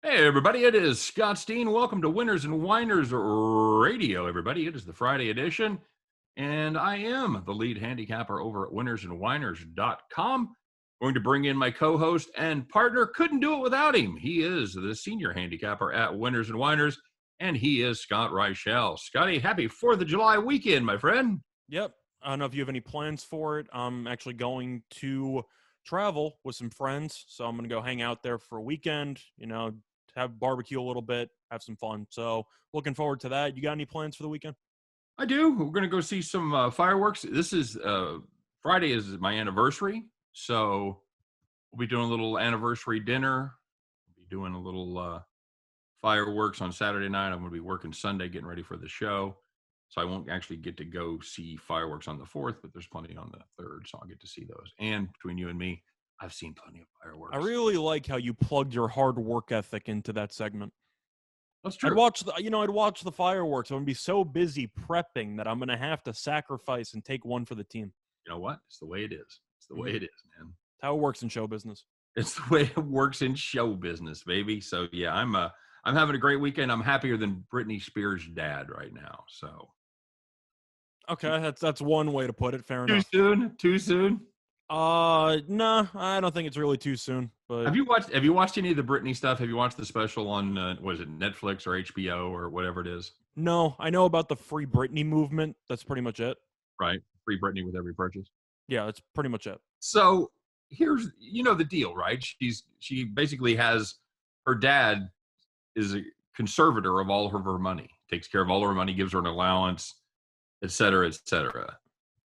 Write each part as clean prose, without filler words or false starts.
Hey, everybody, it is Scott Steen. Welcome to Winners and Whiners Radio, everybody. It is the Friday edition, and I am the lead handicapper over at winnersandwhiners.com. Going to bring in my co-host and partner. Couldn't do it without him. He is the senior handicapper at Winners and Whiners, and he is Scott Reichel. Scotty, happy 4th of July weekend, my friend. Yep. I don't know if you have any plans for it. I'm actually going to travel with some friends, so I'm going to go hang out there for a weekend, have barbecue a little bit, have some fun. So looking forward to that. You got any plans for the weekend? I do. We're going to go see some fireworks. This is Friday is my anniversary, so we'll be doing a little anniversary dinner. We'll be doing a little fireworks on Saturday night. I'm going to be working Sunday, getting ready for the show, so I won't actually get to go see fireworks on the 4th, but there's plenty on the 3rd, so I'll get to see those. And between you and me, I've seen plenty of fireworks. I really like how you plugged your hard work ethic into that segment. That's true. I'd watch the fireworks. I'm going to be so busy prepping that I'm going to have to sacrifice and take one for the team. You know what? It's the way it is. It's the way it is, man. It's how it works in show business. It's the way it works in show business, baby. So yeah, I'm having a great weekend. I'm happier than Britney Spears' dad right now. So okay, that's one way to put it. Fair enough. Too soon? No, I don't think it's really too soon. But Have you watched any of the Britney stuff? Have you watched the special on was it Netflix or HBO or whatever it is? No, I know about the Free Britney movement. That's pretty much it. Right, Free Britney with every purchase. Yeah, that's pretty much it. So here's the deal, right? She basically has her dad is a conservator of all of her money, takes care of all of her money, gives her an allowance, et cetera, et cetera.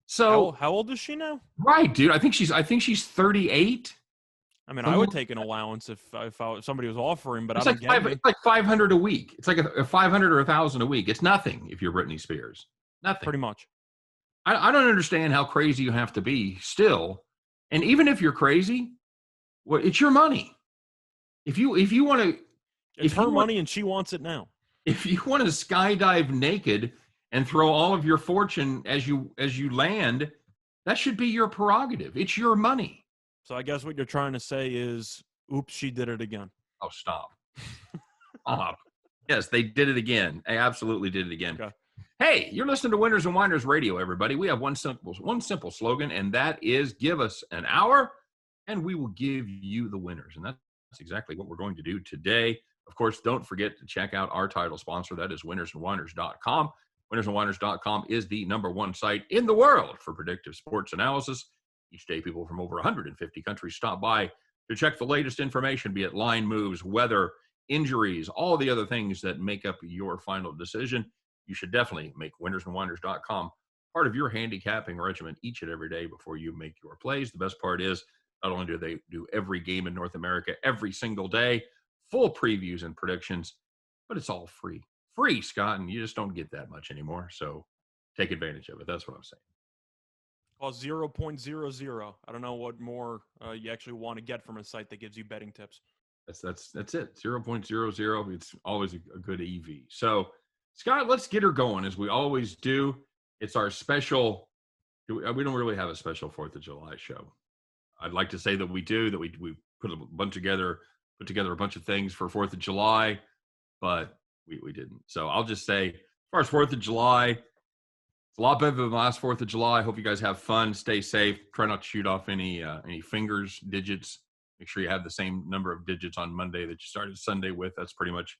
So how old is she now? Right, dude. I think she's 38. I mean, I would take an allowance if somebody was offering, but it's I don't get it. It's like $500 a week. It's like a $500 or $1,000 a week. It's nothing if you're Britney Spears. Nothing. Pretty much. I don't understand how crazy you have to be still. And even if you're crazy, well, it's your money. If you want to, it's her money and she wants it now. If you want to skydive naked and throw all of your fortune as you land, that should be your prerogative. It's your money. So I guess what you're trying to say is, oops, she did it again. Oh, stop. Stop. Yes, they did it again. They absolutely did it again. Okay. Hey, you're listening to Winners and Whiners Radio, everybody. We have one simple slogan, and that is give us an hour, and we will give you the winners. And that's exactly what we're going to do today. Of course, don't forget to check out our title sponsor. That is winnersandwhiners.com. Winnersandwhiners.com is the #1 site in the world for predictive sports analysis. Each day, people from over 150 countries stop by to check the latest information, be it line moves, weather, injuries, all the other things that make up your final decision. You should definitely make winnersandwhiners.com part of your handicapping regimen each and every day before you make your plays. The best part is not only do they do every game in North America every single day, full previews and predictions, but it's all free. Free, Scott, and you just don't get that much anymore. So take advantage of it. That's what I'm saying. Well, 0.00. I don't know what more you actually want to get from a site that gives you betting tips. That's it. 0.00. It's always a good EV. So, Scott, let's get her going as we always do. It's our special. We don't really have a special 4th of July show. I'd like to say that we do. That we put together a bunch of things for 4th of July, but we didn't. So I'll just say, as far as 4th of July, it's a lot better than the last 4th of July. I hope you guys have fun. Stay safe. Try not to shoot off any fingers, digits. Make sure you have the same number of digits on Monday that you started Sunday with. That's pretty much.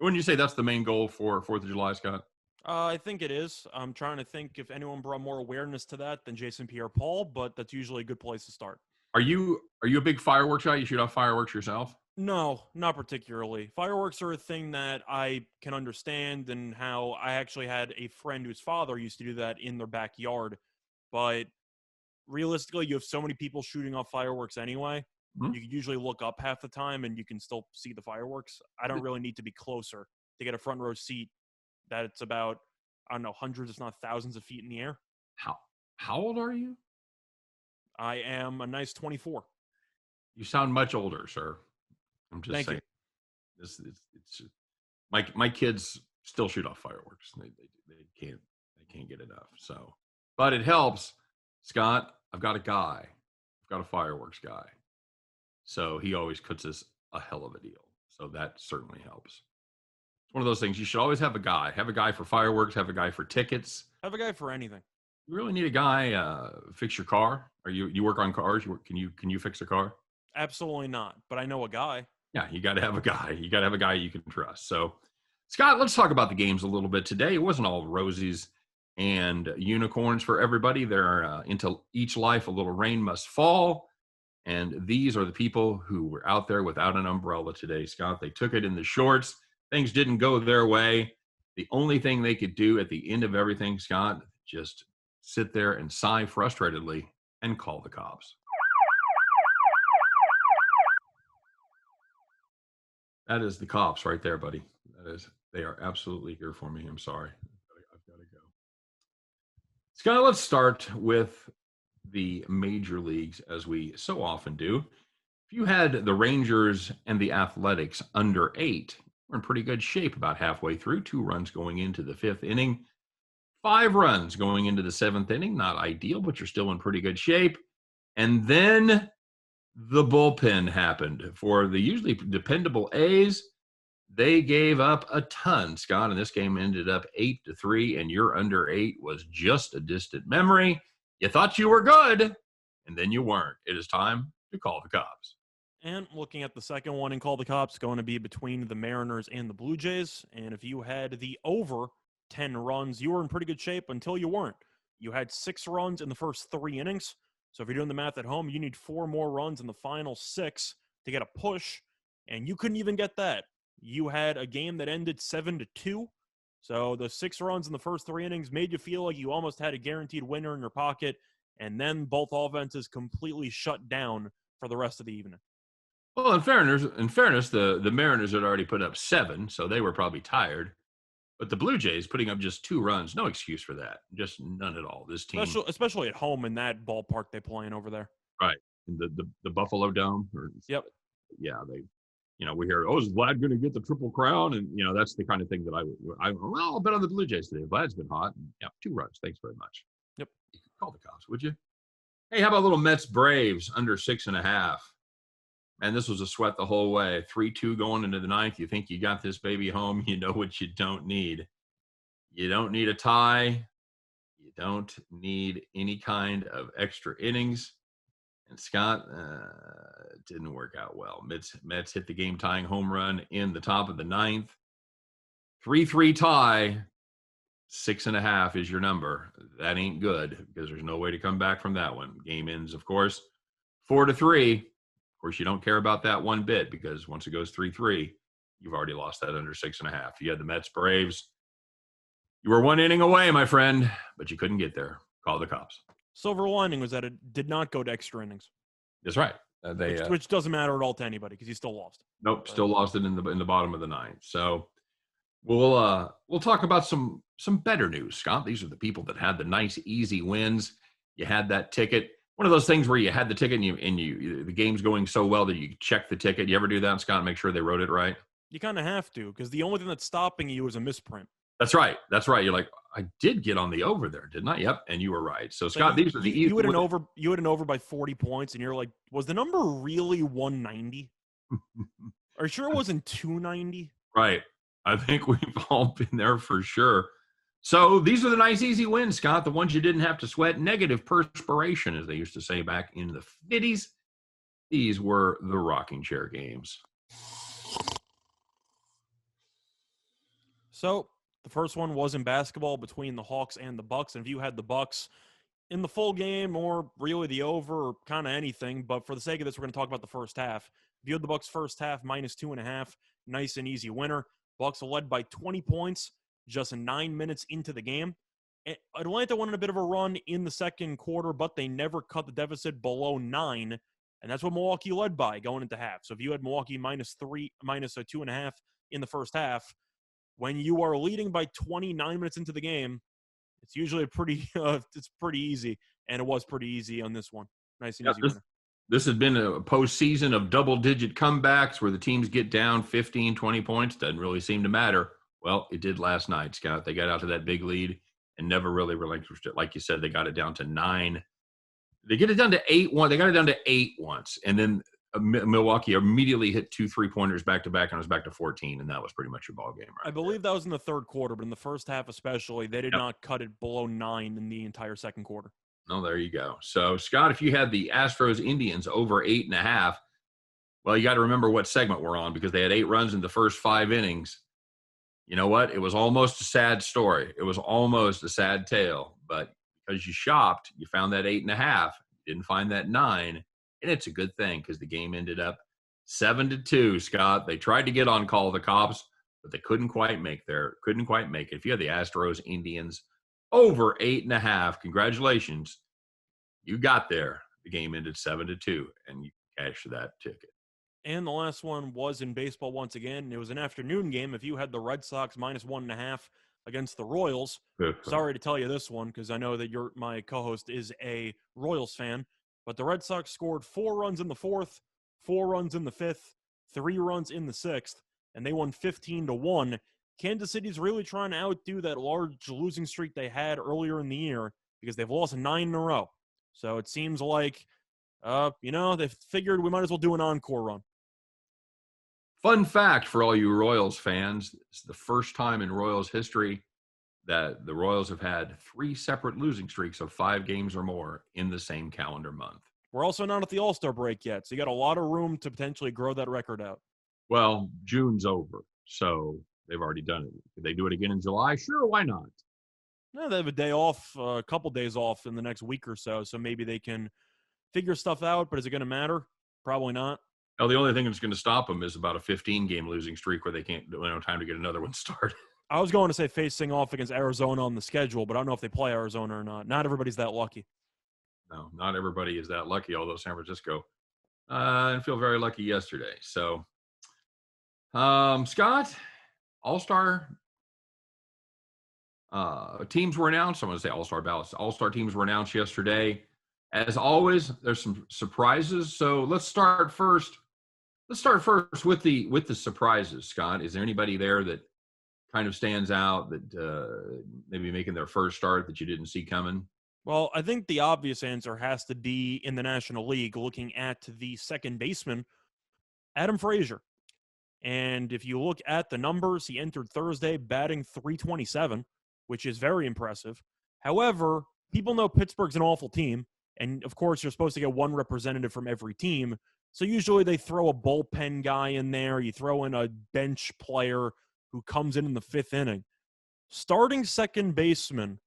Wouldn't you say that's the main goal for 4th of July, Scott? I think it is. I'm trying to think if anyone brought more awareness to that than Jason Pierre-Paul, but that's usually a good place to start. Are you a big fireworks guy? You shoot off fireworks yourself? No, not particularly. Fireworks are a thing that I can understand, and how I actually had a friend whose father used to do that in their backyard. But realistically, you have so many people shooting off fireworks anyway. Mm-hmm. You can usually look up half the time, and you can still see the fireworks. I don't really need to be closer to get a front row seat. That's about, I don't know, hundreds, if not thousands of feet in the air. How old are you? I am a nice 24. You sound much older, sir. I'm just Thank saying. You. It's my kids still shoot off fireworks. They can't get enough. So, but it helps, Scott. I've got a fireworks guy. So he always cuts us a hell of a deal. So that certainly helps. It's one of those things. You should always have a guy. Have a guy for fireworks. Have a guy for tickets. Have a guy for anything. You really need a guy fix your car. Or you work on cars? Can you fix a car? Absolutely not. But I know a guy. Yeah, you got to have a guy. You got to have a guy you can trust. So, Scott, let's talk about the games a little bit today. It wasn't all roses and unicorns for everybody. There are into each life a little rain must fall. And these are the people who were out there without an umbrella today, Scott. They took it in the shorts. Things didn't go their way. The only thing they could do at the end of everything, Scott, just sit there and sigh frustratedly and call the cops. That is the cops right there, buddy. They are absolutely here for me. I'm sorry. I've got to go. Scott, let's start with the major leagues, as we so often do. If you had the Rangers and the Athletics under 8, we're in pretty good shape about halfway through. 2 runs going into the 5th inning, 5 runs going into the 7th inning. Not ideal, but you're still in pretty good shape. And then the bullpen happened for the usually dependable A's. They gave up a ton, Scott, and this game ended up 8-3, and your under 8 was just a distant memory. You thought you were good, and then you weren't. It is time to call the cops. And looking at the second one and call the cops, going to be between the Mariners and the Blue Jays. And if you had the over 10 runs, you were in pretty good shape until you weren't. You had 6 runs in the first 3 innings. So if you're doing the math at home, you need 4 more runs in the final 6 to get a push. And you couldn't even get that. You had a game that ended 7-2. So the 6 runs in the first 3 innings made you feel like you almost had a guaranteed winner in your pocket, and then both offenses completely shut down for the rest of the evening. Well, in fairness, the Mariners had already put up 7, so they were probably tired. But the Blue Jays putting up just 2 runs, no excuse for that. Just none at all. This team, especially at home in that ballpark they play in over there. Right, in the Buffalo Dome. Yep. Yeah, we hear, is Vlad going to get the Triple Crown? And, that's the kind of thing that I'll bet on the Blue Jays today. Vlad's been hot. And, 2 runs. Thanks very much. Yep. Call the cops, would you? Hey, how about little Mets Braves under 6.5? Man, this was a sweat the whole way. 3-2 going into the 9th. You think you got this baby home. You know what you don't need. You don't need a tie. You don't need any kind of extra innings. And Scott, didn't work out well. Mets hit the game-tying home run in the top of the 9th. 3-3 tie. 6.5 is your number. That ain't good because there's no way to come back from that one. Game ends, of course, 4-3. Of course, you don't care about that one bit because once it goes 3-3, you've already lost that under 6.5. You had the Mets Braves. You were 1 inning away, my friend, but you couldn't get there. Call the cops. Silver lining was that it did not go to extra innings. That's right. Which doesn't matter at all to anybody because you still lost. Nope, still lost it in the bottom of the 9th. So we'll talk about some better news, Scott. These are the people that had the nice, easy wins. You had that ticket. One of those things where you had the ticket and the game's going so well that you check the ticket. You ever do that, Scott, and make sure they wrote it right? You kind of have to because the only thing that's stopping you is a misprint. That's right. You're like, I did get on the over there, didn't I? Yep, and you were right. So, Scott, these are the easy. You had an over by 40 points, and you're like, was the number really 190? Are you sure it wasn't 290? Right. I think we've all been there for sure. So these are the nice, easy wins, Scott. The ones you didn't have to sweat. Negative perspiration, as they used to say back in the 50s. These were the rocking chair games. So the first one was in basketball between the Hawks and the Bucks. And if you had the Bucks in the full game or really the over or kind of anything, but for the sake of this, we're going to talk about the first half. If you had the Bucks first half, -2.5, nice and easy winner. Bucks are led by 20 points just 9 minutes into the game. Atlanta went on a bit of a run in the second quarter, but they never cut the deficit below 9. And that's what Milwaukee led by going into half. So if you had Milwaukee -2.5 in the first half, when you are leading by 29 minutes into the game, it's usually it's pretty easy. And it was pretty easy on this one. Nice and easy winner. This has been a postseason of double-digit comebacks where the teams get down 15, 20 points. Doesn't really seem to matter. Well, it did last night, Scott. They got out to that big lead and never really relinquished it. Like you said, they got it down to 9. They get it down to 8 once. They got it down to 8 once. And then Milwaukee immediately hit 2 3-pointers back to back, and it was back to 14, and that was pretty much your ball game. Right, I believe that was in the third quarter, but in the first half especially, they did Yep. not cut it below 9 in the entire second quarter. Oh, there you go. So, Scott, if you had the Astros Indians over 8.5, well, you got to remember what segment we're on, because they had 8 runs in the first 5 innings. You know what? It was almost a sad story. It was almost a sad tale. But because you shopped, you found that 8.5. You didn't find that 9. And it's a good thing, because the game ended up 7-2, Scott. They tried to get on Call the Cops, but they couldn't quite make it. If you had the Astros Indians over 8.5, congratulations. You got there. The game ended 7-2, and you cashed that ticket. And the last one was in baseball once again. It was an afternoon game. If you had the Red Sox minus 1.5 against the Royals, sorry to tell you this one, because I know that my co-host is a Royals fan, but the Red Sox scored 4 runs in the fourth, 4 runs in the fifth, 3 runs in the sixth, and they won 15-1. Kansas City's really trying to outdo that large losing streak they had earlier in the year, because they've lost 9 in a row. So it seems like, they figured we might as well do an encore run. Fun fact for all you Royals fans, it's the first time in Royals history that the Royals have had 3 separate losing streaks of 5 games or more in the same calendar month. We're also not at the All-Star break yet, so you got a lot of room to potentially grow that record out. Well, June's over, so they've already done it. Could they do it again in July? Sure, why not? No, they have a day off, a couple days off in the next week or so maybe they can figure stuff out, but is it going to matter? Probably not. Oh, the only thing that's going to stop them is about a 15-game losing streak where they don't have time to get another one started. I was going to say facing off against Arizona on the schedule, but I don't know if they play Arizona or not. Not everybody's that lucky. No, not everybody is that lucky, although San Francisco didn't feel very lucky yesterday. So, Scott, All-Star teams were announced. I'm going to say All-Star ballots. All-Star teams were announced yesterday. As always, there's some surprises. So let's start first. Let's start first with the surprises, Scott. Is there anybody there that kind of stands out that maybe making their first start that you didn't see coming? Well, I think the obvious answer has to be in the National League, looking at the second baseman, Adam Frazier. And if you look at the numbers, he entered Thursday batting .327, which is very impressive. However, people know Pittsburgh's an awful team. And, of course, you're supposed to get one representative from every team. So usually they throw a bullpen guy in there. You throw in a bench player who comes in the 5th inning. Starting second baseman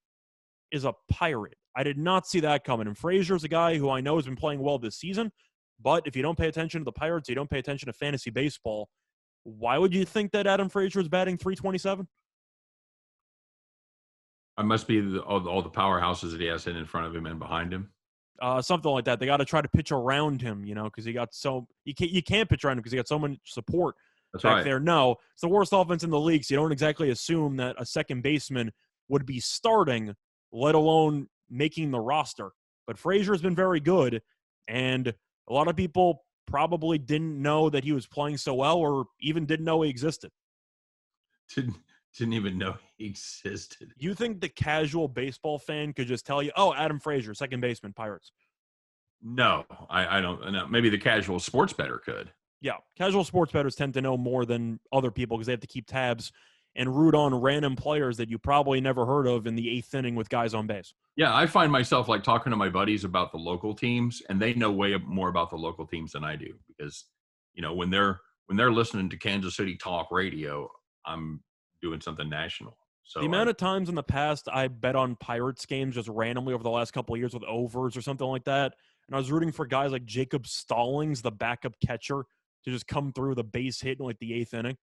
is a Pirate. I did not see that coming. And Frazier's a guy who I know has been playing well this season. But if you don't pay attention to the Pirates, you don't pay attention to fantasy baseball. Why would you think that Adam Frazier is batting .327? It must be all the powerhouses that he has in front of him and behind him. Something like that. They got to try to pitch around him, because he got you can't pitch around him because he got so much support back there. No, it's the worst offense in the league, so you don't exactly assume that a second baseman would be starting, let alone making the roster. But Frazier's been very good, and a lot of people probably didn't know that he was playing so well, or even didn't know he existed. Didn't even know he existed. You think the casual baseball fan could just tell you, oh, Adam Frazier, second baseman, Pirates? No, I don't know. Maybe the casual sports bettor could. Yeah, casual sports bettors tend to know more than other people because they have to keep tabs and root on random players that you probably never heard of in the 8th inning with guys on base. Yeah, I find myself like talking to my buddies about the local teams, and they know way more about the local teams than I do because, when they're listening to Kansas City talk radio, I'm doing something national. So the amount of times in the past I bet on Pirates games just randomly over the last couple of years with overs or something like that, and I was rooting for guys like Jacob Stallings, the backup catcher, to just come through with a base hit in like the 8th inning.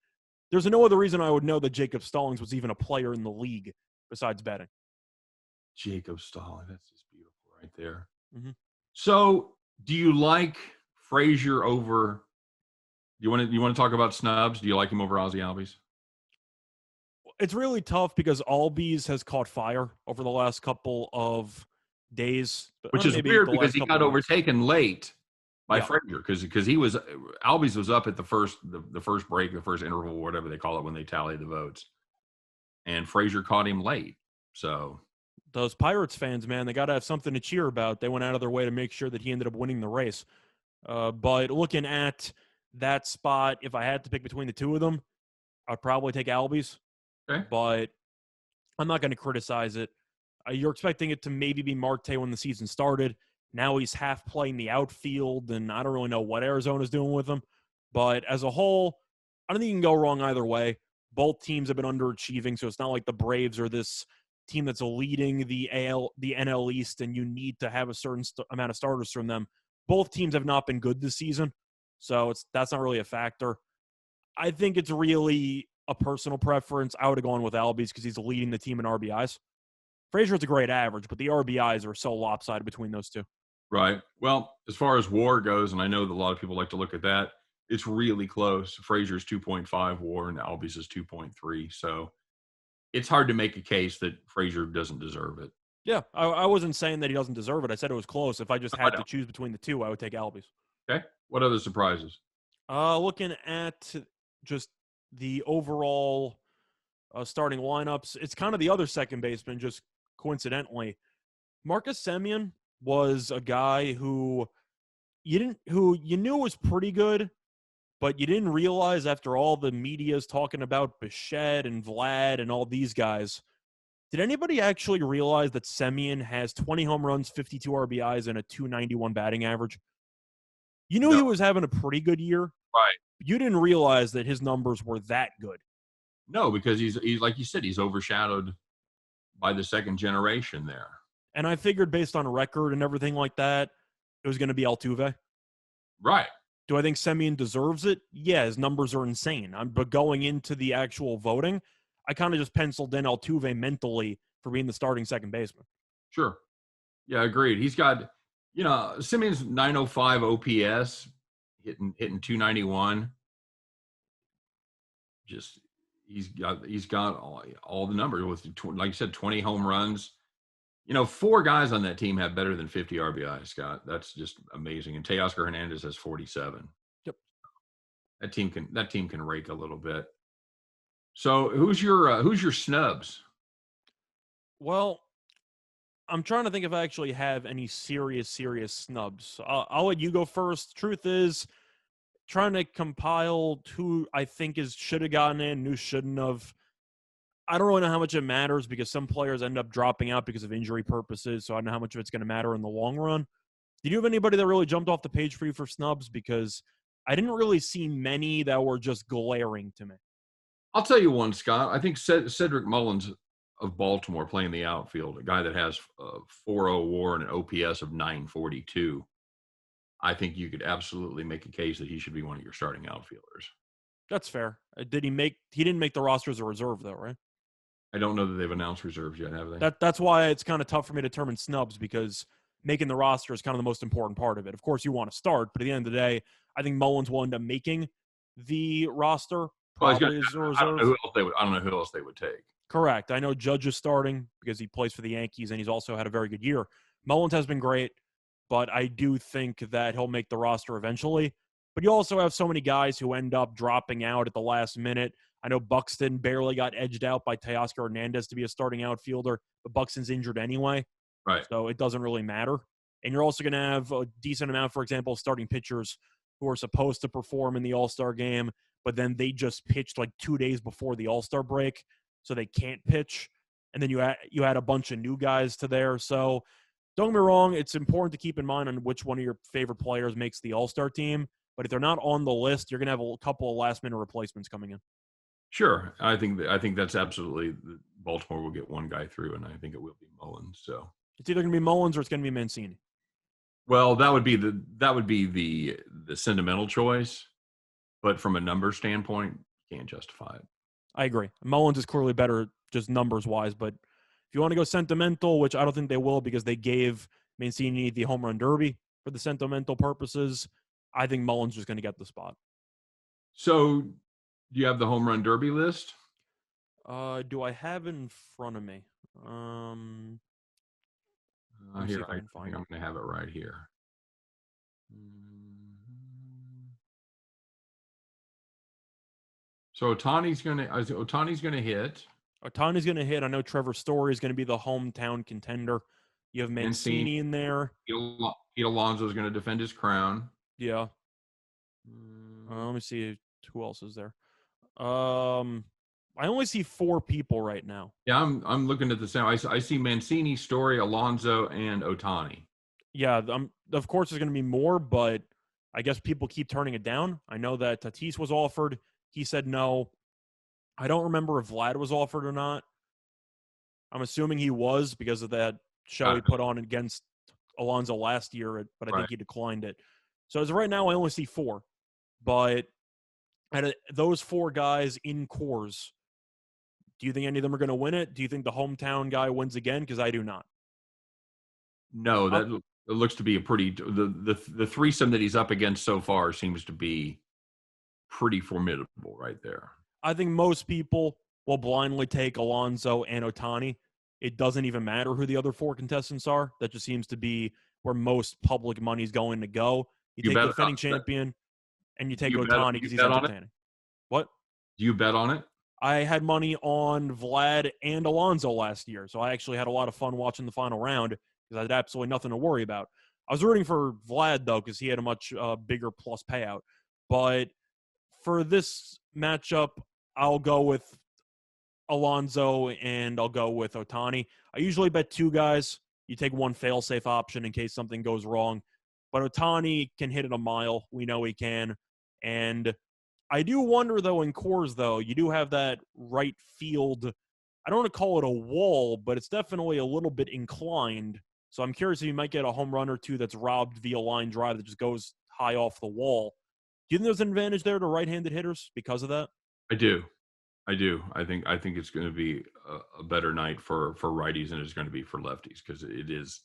There's no other reason I would know that Jacob Stallings was even a player in the league besides betting. Jacob Stallings, that's just beautiful right there. Mm-hmm. So, do you like Frazier over? You want to talk about snubs? Do you like him over Ozzie Albies? It's really tough because Albies has caught fire over the last couple of days, which is weird because he got overtaken late by Frazier because Albies was up at the first break, the first interval, whatever they call it when they tally the votes, and Frazier caught him late. So those Pirates fans, man, they got to have something to cheer about. They went out of their way to make sure that he ended up winning the race. But looking at that spot, if I had to pick between the two of them, I'd probably take Albies. Okay. But I'm not going to criticize it. You're expecting it to maybe be Marte when the season started. Now he's half playing the outfield, and I don't really know what Arizona's doing with him. But as a whole, I don't think you can go wrong either way. Both teams have been underachieving, so it's not like the Braves are this team that's leading the NL East, and you need to have a certain amount of starters from them. Both teams have not been good this season, so that's not really a factor. I think it's really a personal preference. I would have gone with Albies because he's leading the team in RBIs. Frazier has a great average, but the RBIs are so lopsided between those two. Right. Well, as far as WAR goes, and I know that a lot of people like to look at that, it's really close. Frazier's 2.5 WAR and Albies is 2.3. So it's hard to make a case that Frazier doesn't deserve it. Yeah, I wasn't saying that he doesn't deserve it. I said it was close. If I just had to choose between the two, I would take Albies. Okay. What other surprises? Looking at just the overall starting lineups, it's kind of the other second baseman, just coincidentally. Marcus Semien was a guy who you knew was pretty good, but you didn't realize after all the media's talking about Bichette and Vlad and all these guys. Did anybody actually realize that Semien has 20 home runs, 52 RBIs, and a 291 batting average? You knew he was having a pretty good year. Right. But you didn't realize that his numbers were that good. No, because he's like you said, he's overshadowed by the second generation there. And I figured based on record and everything like that, it was going to be Altuve. Right. Do I think Semien deserves it? Yeah, his numbers are insane. But going into the actual voting, I kind of just penciled in Altuve mentally for being the starting second baseman. Sure. Yeah, agreed. He's got, Semien's 905 OPS, hitting 291. Just he's got all the numbers with, like you said, 20 home runs. 4 guys on that team have better than 50 RBI, Scott. That's just amazing. And Teoscar Hernandez has 47. Yep. That team can rake a little bit. So who's your snubs? Well, I'm trying to think if I actually have any serious snubs. I'll let you go first. Truth is, trying to compile who I think should have gotten in, who shouldn't have. I don't really know how much it matters because some players end up dropping out because of injury purposes, so I don't know how much of it's going to matter in the long run. Did you have anybody that really jumped off the page for you for snubs? Because I didn't really see many that were just glaring to me. I'll tell you one, Scott. I think Cedric Mullins of Baltimore playing the outfield, a guy that has a 4.0 WAR and an OPS of 942. I think you could absolutely make a case that he should be one of your starting outfielders. That's fair. He didn't make the roster as a reserve, though, right? I don't know that they've announced reserves yet, have they? That's why it's kind of tough for me to determine snubs, because making the roster is kind of the most important part of it. Of course, you want to start, but at the end of the day, I think Mullins will end up making the roster. Probably as a reserve. I don't know who else they would take. Correct. I know Judge is starting because he plays for the Yankees, and he's also had a very good year. Mullins has been great, but I do think that he'll make the roster eventually. But you also have so many guys who end up dropping out at the last minute. I know Buxton barely got edged out by Teoscar Hernandez to be a starting outfielder, but Buxton's injured anyway. Right. So it doesn't really matter. And you're also going to have a decent amount, for example, of starting pitchers who are supposed to perform in the All-Star game, but then they just pitched like 2 days before the All-Star break, so they can't pitch. And then you add a bunch of new guys to there. So don't get me wrong, it's important to keep in mind on which one of your favorite players makes the All-Star team. But if they're not on the list, you're going to have a couple of last-minute replacements coming in. Sure. I think that's absolutely – Baltimore will get one guy through, and I think it will be Mullins. So it's either going to be Mullins or it's going to be Mancini. Well, that would be the sentimental choice. But from a number standpoint, you can't justify it. I agree. Mullins is clearly better just numbers-wise, but if you want to go sentimental, which I don't think they will because they gave Mancini the home run derby for the sentimental purposes, I think Mullins is going to get the spot. So do you have the home run derby list? Do I have it in front of me? Here, I think I'm going to have it right here. So Ohtani's going to hit. Ohtani's going to hit. I know Trevor Story is going to be the hometown contender. You have Mancini in there. Pete Alonso is going to defend his crown. Yeah. Let me see who else is there. I only see 4 people right now. Yeah, I'm looking at the same. I see Mancini, Story, Alonso, and Ohtani. Yeah, of course there's going to be more, but I guess people keep turning it down. I know that Tatis was offered. He said no. I don't remember if Vlad was offered or not. I'm assuming he was because of that show he put on against Alonso last year, but I think he declined it. So as of right now, I only see 4. But those 4 guys in Coors, do you think any of them are going to win it? Do you think the hometown guy wins again? Because I do not. No, that it looks to be a pretty the threesome that he's up against so far seems to be pretty formidable right there. I think most people will blindly take Alonso and Ohtani. It doesn't even matter who the other 4 contestants are. That just seems to be where most public money is going to go. You take the defending champion, and you take Ohtani because he's entertaining. What? Do you bet on it? I had money on Vlad and Alonso last year, so I actually had a lot of fun watching the final round because I had absolutely nothing to worry about. I was rooting for Vlad, though, because he had a much bigger plus payout. But for this matchup, I'll go with Alonso and I'll go with Ohtani. I usually bet 2 guys. You take one fail-safe option in case something goes wrong. But Ohtani can hit it a mile. We know he can. And I do wonder, though, in Coors, though, you do have that right field. I don't want to call it a wall, but it's definitely a little bit inclined. So I'm curious if you might get a home run or 2 that's robbed via line drive that just goes high off the wall. Do you think there's an advantage there to right-handed hitters because of that? I do. I think it's going to be a better night for righties than it's going to be for lefties because it is,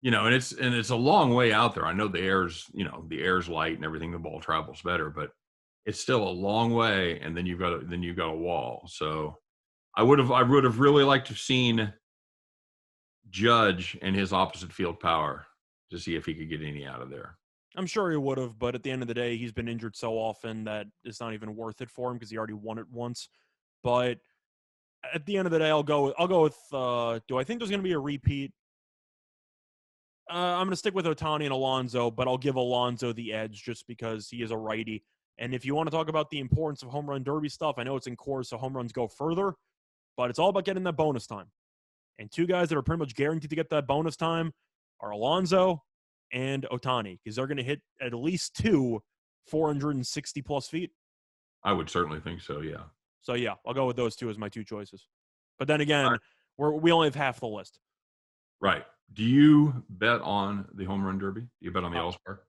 and it's a long way out there. I know the air's light and everything, the ball travels better, but it's still a long way. And then you've got a wall. So I would have really liked to have seen Judge and his opposite field power to see if he could get any out of there. I'm sure he would have, but at the end of the day, he's been injured so often that it's not even worth it for him because he already won it once. But at the end of the day, I'll go with. Do I think there's going to be a repeat? I'm going to stick with Ohtani and Alonso, but I'll give Alonso the edge just because he is a righty. And if you want to talk about the importance of home run derby stuff, I know it's in Coors, so home runs go further, but it's all about getting that bonus time. And 2 guys that are pretty much guaranteed to get that bonus time are Alonso and Ohtani, because they're going to hit at least 2 460-plus feet. I would certainly think so, yeah. So, yeah, I'll go with those 2 as my 2 choices. But then again, we only have half the list. Right. Do you bet on the home run derby? Do you bet on the All-Star?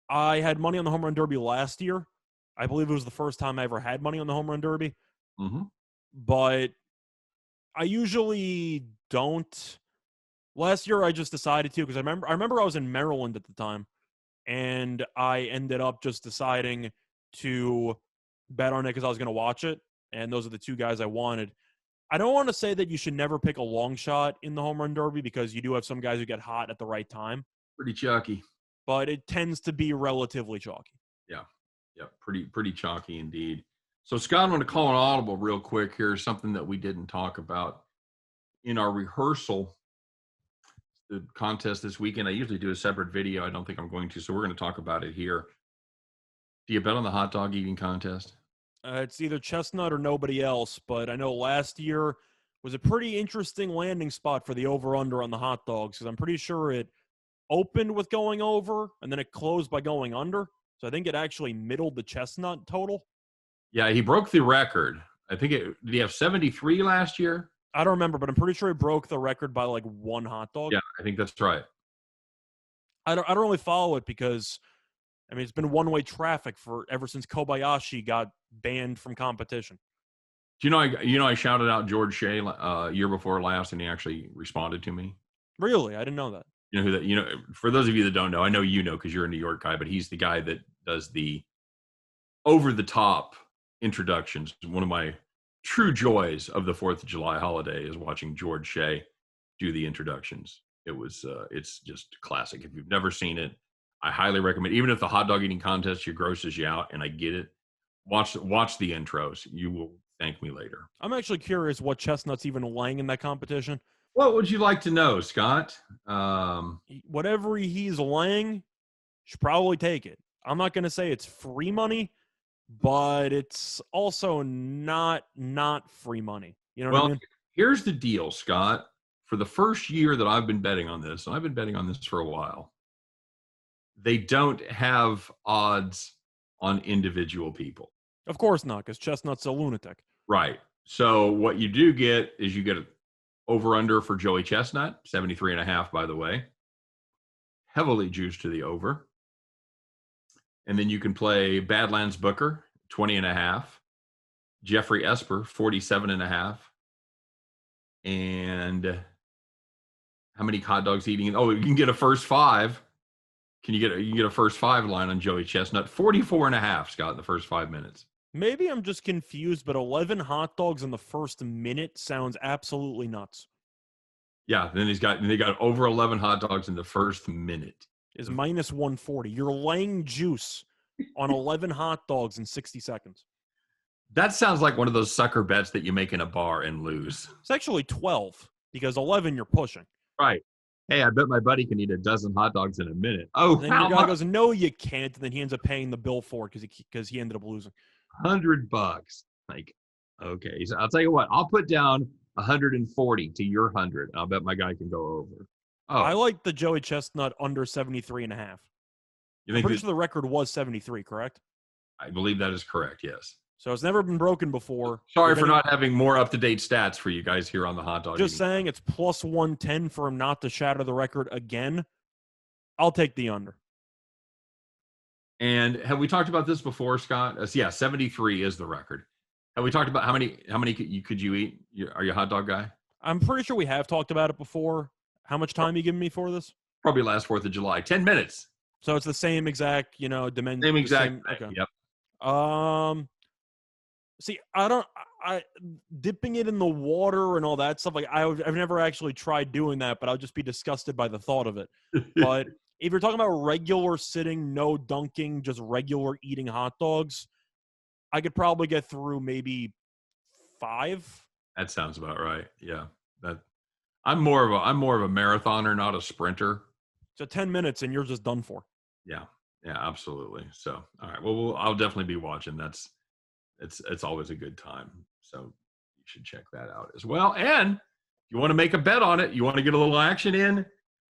I had money on the home run derby last year. I believe it was the first time I ever had money on the home run derby. Mm-hmm. But I usually don't. Last year, I just decided to because I remember I was in Maryland at the time, and I ended up just deciding to bet on it because I was going to watch it, and those are the 2 guys I wanted. I don't want to say that you should never pick a long shot in the home run derby because you do have some guys who get hot at the right time. Pretty chalky. But it tends to be relatively chalky. Yeah, pretty chalky indeed. So, Scott, I'm going to call an audible real quick. Here's something that we didn't talk about in our rehearsal. The contest this weekend. I usually do a separate video. I don't think I'm going to, so we're going to talk about it here. Do you bet on the hot dog eating contest? It's either Chestnut or nobody else, but I know last year was a pretty interesting landing spot for the over-under on the hot dogs because I'm pretty sure it opened with going over and then it closed by going under. So I think it actually middled the Chestnut total. Yeah, he broke the record. I think did he have 73 last year? I don't remember, but I'm pretty sure he broke the record by like 1 hot dog. Yeah, I think that's right. I don't really follow it because, I mean, it's been one-way traffic ever since Kobayashi got banned from competition. Do you know I shouted out George Shea year before last, and he actually responded to me. Really, I didn't know that. You know who that? You know, for those of you that don't know, I know you know because you're a New York guy, but he's the guy that does the over-the-top introductions. One of my true joys of the 4th of July holiday is watching George Shea do the introductions. It's just classic. If you've never seen it, I highly recommend. Even if the hot dog eating contest grosses you out, and I get it, watch the intros. You will thank me later. I'm actually curious what Chestnut's even laying in that competition. What would you like to know, Scott? Whatever he's laying, should probably take it. I'm not going to say it's free money, but it's also not free money. You know what I mean? Here's the deal, Scott. For the first year that I've been betting on this, and I've been betting on this for a while, they don't have odds on individual people. Of course not, because Chestnut's a lunatic. Right. So what you do get is you get an over-under for Joey Chestnut, 73.5, by the way. Heavily juiced to the over. And then you can play Badlands Booker, 20.5. Jeffrey Esper, 47.5. And how many hot dogs eating? Oh, you can get a first five. You can get a first five line on Joey Chestnut, 44.5, Scott, in the first 5 minutes. Maybe I'm just confused, but 11 hot dogs in the first minute sounds absolutely nuts. Yeah, then they got over 11 hot dogs in the first minute. Is minus 140. You're laying juice on 11 hot dogs in 60 seconds. That sounds like one of those sucker bets that you make in a bar and lose. It's actually 12 because 11 you're pushing. Right. Hey, I bet my buddy can eat a dozen hot dogs in a minute. Oh, and then your guy goes, no, you can't. And then he ends up paying the bill for it because he ended up losing. $100. Like, okay. So I'll tell you what, I'll put down 140 to your 100. I'll bet my guy can go over. Oh, I like the Joey Chestnut under 73.5. I'm pretty sure the record was 73, correct? I believe that is correct, yes. So it's never been broken before. Sorry for not having more up-to-date stats for you guys here on the hot dog. Just saying it's plus 110 for him not to shatter the record again. I'll take the under. And have we talked about this before, Scott? Yeah, 73 is the record. Have we talked about how many could you eat? Are you a hot dog guy? I'm pretty sure we have talked about it before. How much time are you giving me for this? Probably last 4th of July. 10 minutes. So it's the same exact, dimension. Same exact. Okay. Yep. See, I dipping it in the water and all that stuff. Like I've never actually tried doing that, but I'll just be disgusted by the thought of it. But if you're talking about regular sitting, no dunking, just regular eating hot dogs, I could probably get through maybe 5. That sounds about right. Yeah. I'm more of a marathoner, not a sprinter. So 10 minutes and you're just done for. Yeah. Yeah, absolutely. So, all right. Well, I'll definitely be watching. It's always a good time. So you should check that out as well. And if you want to make a bet on it, you want to get a little action in,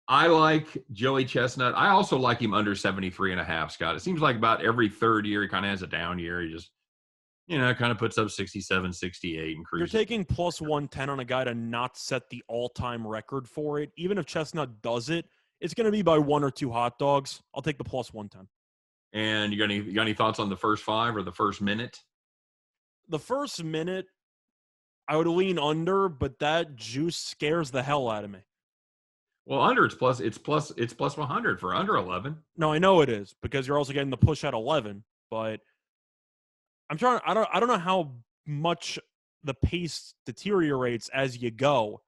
I like Joey Chestnut. I also like him under 73.5, Scott. It seems like about every third year he kind of has a down year. He just, kind of puts up 67, 68 and cruises. You're taking plus 110 on a guy to not set the all-time record for it. Even if Chestnut does it, it's going to be by 1 or 2 hot dogs. I'll take the plus 110. And you got any thoughts on the first 5 or the first minute? The first minute, I would lean under, but that juice scares the hell out of me. Well, under it's plus 100 for under 11. No, I know it is because you're also getting the push at 11, but I don't know how much the pace deteriorates as you go,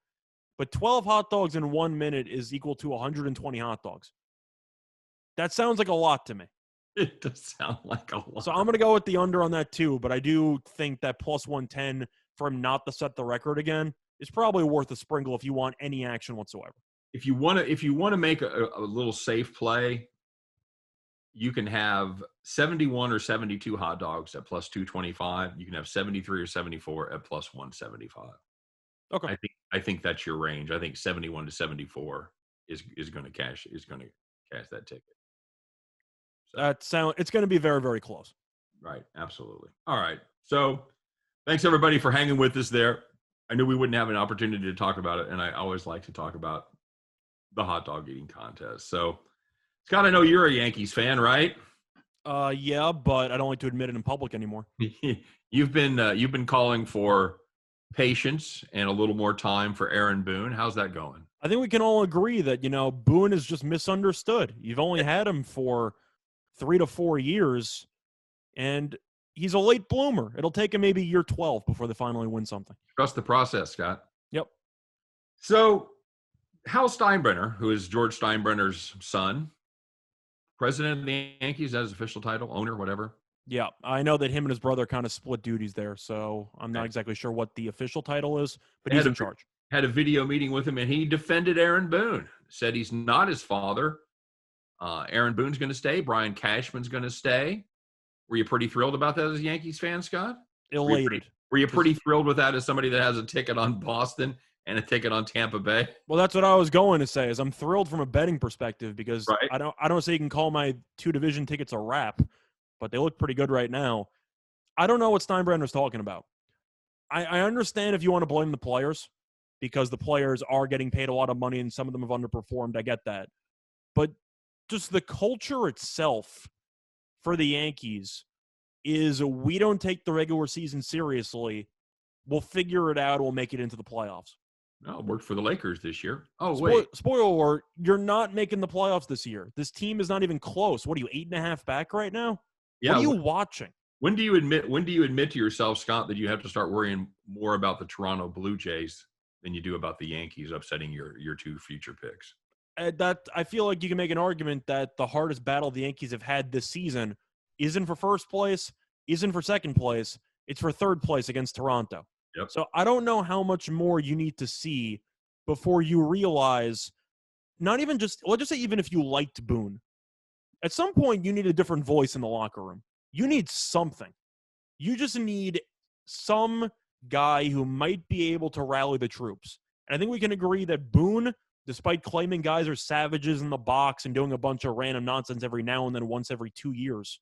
but 12 hot dogs in 1 minute is equal to 120 hot dogs. That sounds like a lot to me. It does sound like a lot. So I'm going to go with the under on that too, but I do think that plus 110 for him not to set the record again is probably worth a sprinkle if you want any action whatsoever. If you want to make a little safe play, you can have 71 or 72 hot dogs at plus 225. You can have 73 or 74 at plus 175. Okay. I think that's your range. I think 71 to 74 is going to cash that ticket. So. It's going to be very, very close. Right. Absolutely. All right. So thanks everybody for hanging with us there. I knew we wouldn't have an opportunity to talk about it, and I always like to talk about the hot dog eating contest. So, Scott, I know you're a Yankees fan, right? Yeah, but I don't like to admit it in public anymore. You've been calling for patience and a little more time for Aaron Boone. How's that going? I think we can all agree that, Boone is just misunderstood. You've only had him for 3 to 4 years, and he's a late bloomer. It'll take him maybe year 12 before they finally win something. Trust the process, Scott. Yep. So, Hal Steinbrenner, who is George Steinbrenner's son, president of the Yankees, that's his official title, owner, whatever. Yeah, I know that him and his brother kind of split duties there, so I'm not exactly sure what the official title is, but he's in charge. Had a video meeting with him, and he defended Aaron Boone, said he's not his father. Aaron Boone's going to stay. Brian Cashman's going to stay. Were you pretty thrilled about that as a Yankees fan, Scott? Elated. Were you pretty thrilled with that as somebody that has a ticket on Boston and a ticket on Tampa Bay? Well, that's what I was going to say. Is I'm thrilled from a betting perspective because Right. I don't say you can call my 2 division tickets a wrap, but they look pretty good right now. I don't know what Steinbrenner's talking about. I understand if you want to blame the players because the players are getting paid a lot of money and some of them have underperformed. I get that. But just the culture itself for the Yankees is we don't take the regular season seriously. We'll figure it out. We'll make it into the playoffs. No, it worked for the Lakers this year. Oh, Spoiler alert, you're not making the playoffs this year. This team is not even close. What are you, 8.5 back right now? Yeah. What are you watching? When do you admit to yourself, Scott, that you have to start worrying more about the Toronto Blue Jays than you do about the Yankees upsetting your 2 future picks? That I feel like you can make an argument that the hardest battle the Yankees have had this season isn't for first place, isn't for second place. It's for third place against Toronto. Yep. So I don't know how much more you need to see before you realize, not even just, let's just say even if you liked Boone, at some point you need a different voice in the locker room. You need something. You just need some guy who might be able to rally the troops. And I think we can agree that Boone, despite claiming guys are savages in the box and doing a bunch of random nonsense every now and then once every 2 years,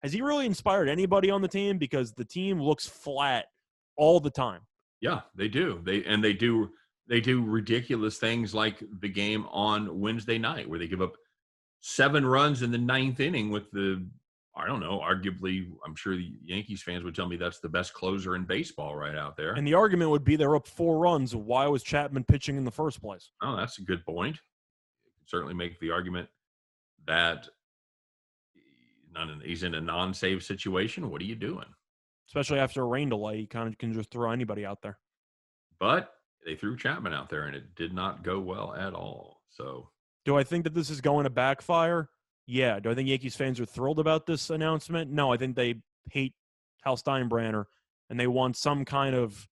has he really inspired anybody on the team? Because the team looks flat all the time. Yeah, they do. They do ridiculous things like the game on Wednesday night where they give up 7 runs in the 9th inning with I don't know, arguably, I'm sure the Yankees fans would tell me that's the best closer in baseball right out there. And the argument would be they're up 4 runs. Why was Chapman pitching in the first place? Oh, that's a good point. You can certainly make the argument that he's in a non-save situation. What are you doing? Especially after a rain delay, you kind of can just throw anybody out there. But they threw Chapman out there, and it did not go well at all. So, do I think that this is going to backfire? Yeah. Do I think Yankees fans are thrilled about this announcement? No, I think they hate Hal Steinbrenner, and they want some kind of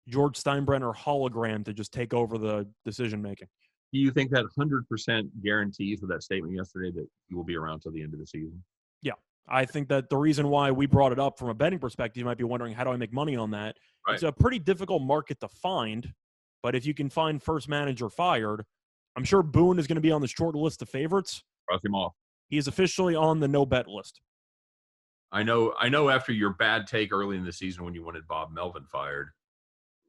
George Steinbrenner hologram to just take over the decision-making. Do you think that 100% guarantees with that statement yesterday that he will be around till the end of the season? Yeah. I think that the reason why we brought it up from a betting perspective, you might be wondering, how do I make money on that? Right. It's a pretty difficult market to find, but if you can find first manager fired, I'm sure Boone is going to be on the short list of favorites. Cross him off. He is officially on the no-bet list. I know after your bad take early in the season when you wanted Bob Melvin fired,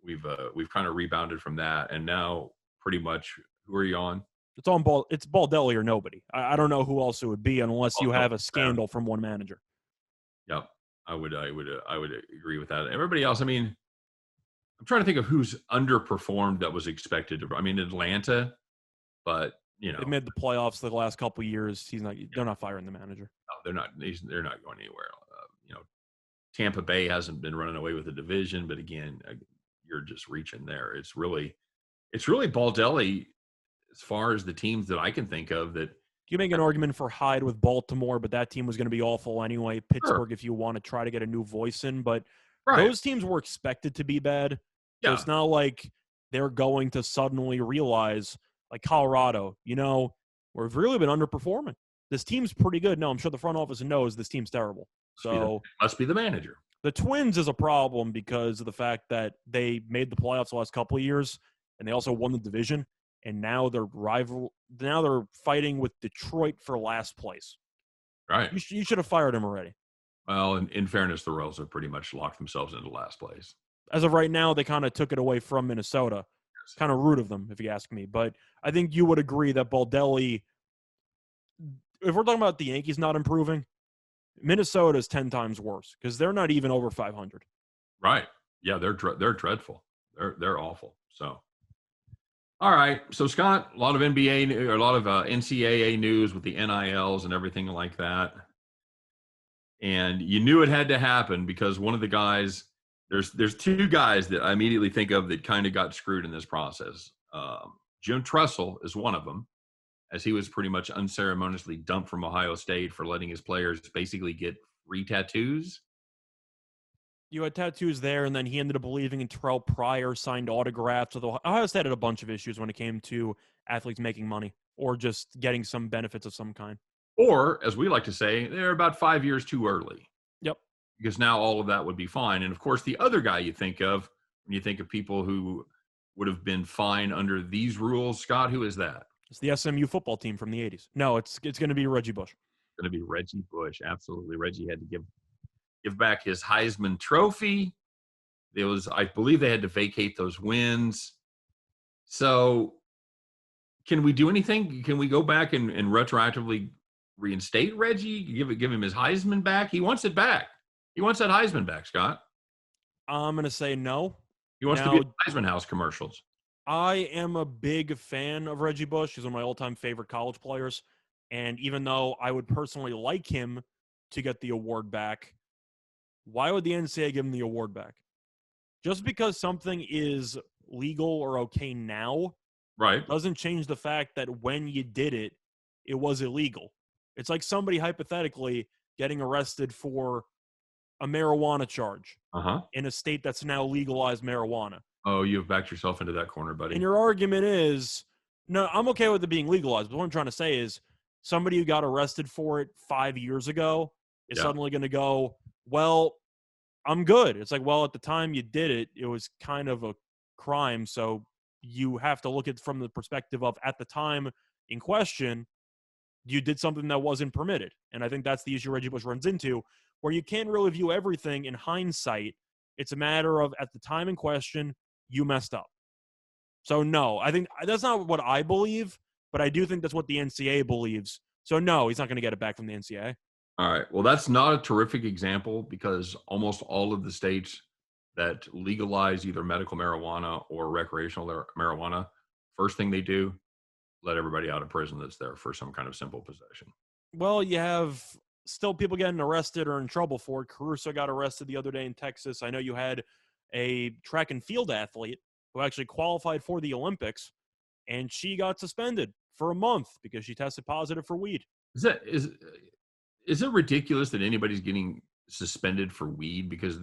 we've kind of rebounded from that, and now pretty much who are you on? It's Baldelli or nobody. I don't know who else it would be unless you have a scandal from one manager. Yep, I would agree with that. Everybody else, I mean, I'm trying to think of who's underperformed that was expected to. I mean, Atlanta, but you know, they made the playoffs the last couple of years. They're not firing the manager. No, they're not. They're not going anywhere. Tampa Bay hasn't been running away with the division, but again, you're just reaching there. It's really Baldelli as far as the teams that I can think of that. You make an argument for Hyde with Baltimore, but that team was going to be awful anyway. Pittsburgh, if you want to try to get a new voice in, but those teams were expected to be bad. So it's not like they're going to suddenly realize, like Colorado, we've really been underperforming. This team's pretty good. No, I'm sure the front office knows this team's terrible. So must be the manager. The Twins is a problem because of the fact that they made the playoffs the last couple of years, and they also won the division. And now they're fighting with Detroit for last place. Right. You should have fired him already. Well, in fairness, the Royals have pretty much locked themselves into last place. As of right now, they kind of took it away from Minnesota. It's kind of rude of them, if you ask me. But I think you would agree that Baldelli, if we're talking about the Yankees not improving, Minnesota is 10 times worse because they're not even over 500. Right. Yeah, they're dreadful. They're awful. So, all right. So, Scott, a lot of NCAA news with the NILs and everything like that. And you knew it had to happen because one of the guys, there's 2 guys that I immediately think of that kind of got screwed in this process. Jim Tressel is one of them, as he was pretty much unceremoniously dumped from Ohio State for letting his players basically get free tattoos. You had tattoos there, and then he ended up believing in Terrell Pryor, signed autographs. Ohio State had a bunch of issues when it came to athletes making money. or just getting some benefits of some kind. Or, as we like to say, they're about 5 years too early. Yep. Because now all of that would be fine. And of course, the other guy you think of when you think of people who would have been fine under these rules, Scott, who is that? It's the SMU football team from the 80s. No, it's going to be Reggie Bush. It's going to be Reggie Bush. Absolutely. Reggie had to give back his Heisman Trophy. I believe they had to vacate those wins. So can we do anything? Can we go back and retroactively reinstate Reggie? Give him his Heisman back? He wants it back. He wants that Heisman back, Scott. I'm going to say no. He wants to be in Heisman House commercials. I am a big fan of Reggie Bush. He's one of my all-time favorite college players. And even though I would personally like him to get the award back, why would the NCAA give him the award back? Just because something is legal or okay now, right, doesn't change the fact that when you did it, it was illegal. It's like somebody hypothetically getting arrested for a marijuana charge in a state that's now legalized marijuana. Oh, you've backed yourself into that corner, buddy. And your argument is, no, I'm okay with it being legalized. But what I'm trying to say is somebody who got arrested for it 5 years ago is suddenly going to go, well, I'm good. It's like, well, at the time you did it, it was kind of a crime. So you have to look at it from the perspective of at the time in question, you did something that wasn't permitted. And I think that's the issue Reggie Bush runs into, where you can't really view everything in hindsight. It's a matter of at the time in question, you messed up. So no, I think that's not what I believe, but I do think that's what the NCAA believes. So no, he's not going to get it back from the NCAA. All right. Well, that's not a terrific example because almost all of the states that legalize either medical marijuana or recreational marijuana, first thing they do, let everybody out of prison that's there for some kind of simple possession. Well, you have still people getting arrested or in trouble for it. Caruso got arrested the other day in Texas. I know you had a track and field athlete who actually qualified for the Olympics, and she got suspended for a month because she tested positive for weed. Is it ridiculous that anybody's getting suspended for weed? Because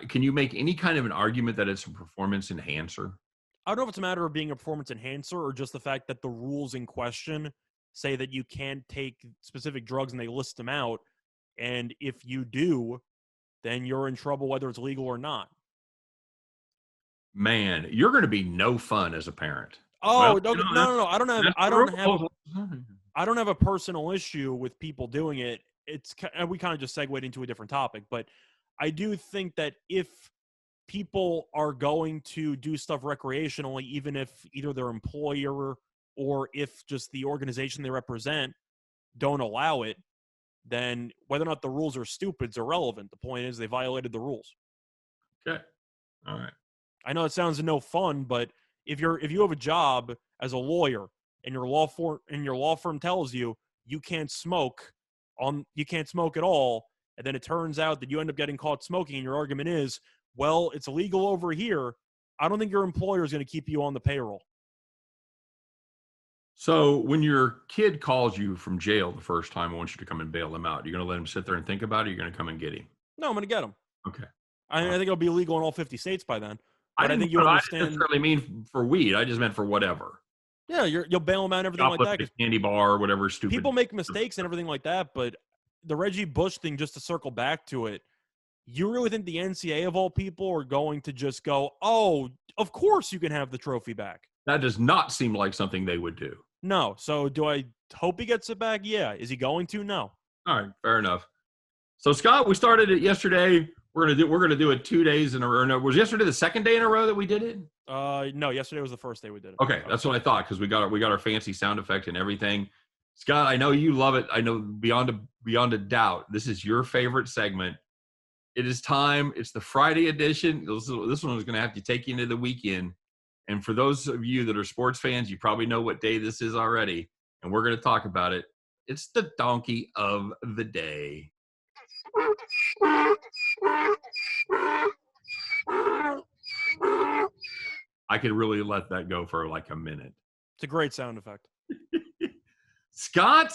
can you make any kind of an argument that it's a performance enhancer? I don't know if it's a matter of being a performance enhancer or just the fact that the rules in question say that you can't take specific drugs and they list them out. And if you do, then you're in trouble whether it's legal or not. Man, you're going to be no fun as a parent. Oh, well, no. I don't have a personal issue with people doing it. We kind of just segued into a different topic, but I do think that if people are going to do stuff recreationally, even if either their employer or if just the organization they represent don't allow it, then whether or not the rules are stupid is irrelevant. The point is they violated the rules. Okay. All right. I know it sounds no fun, but if you have a job as a lawyer and your law firm tells you can't smoke at all, and then it turns out that you end up getting caught smoking, and your argument is, well, it's illegal over here, I don't think your employer is going to keep you on the payroll. So when your kid calls you from jail the first time and wants you to come and bail them out, you're going to let him sit there and think about it, or you're going to come and get him? No, I'm going to get him. Okay. I think it'll be illegal in all 50 states by then. But I think you understand. I didn't necessarily mean for weed. I just meant for whatever. Yeah, you'll bail them out and everything like that. A candy bar or whatever stupid. People make mistakes and everything like that, but the Reggie Bush thing, just to circle back to it, you really think the NCAA of all people are going to just go, oh, of course you can have the trophy back? That does not seem like something they would do. No. So do I hope he gets it back? Yeah. Is he going to? No. All right. Fair enough. So, Scott, we started it yesterday. We're gonna do it 2 days in a row. No, was yesterday the second day in a row that we did it? No, yesterday was the first day we did it. Okay, that's what I thought because we got our fancy sound effect and everything. Scott, I know you love it. I know beyond a doubt, this is your favorite segment. It is time. It's the Friday edition. This one is going to have to take you into the weekend. And for those of you that are sports fans, you probably know what day this is already, and we're going to talk about it. It's the donkey of the day. I could really let that go for like a minute. It's a great sound effect. Scott,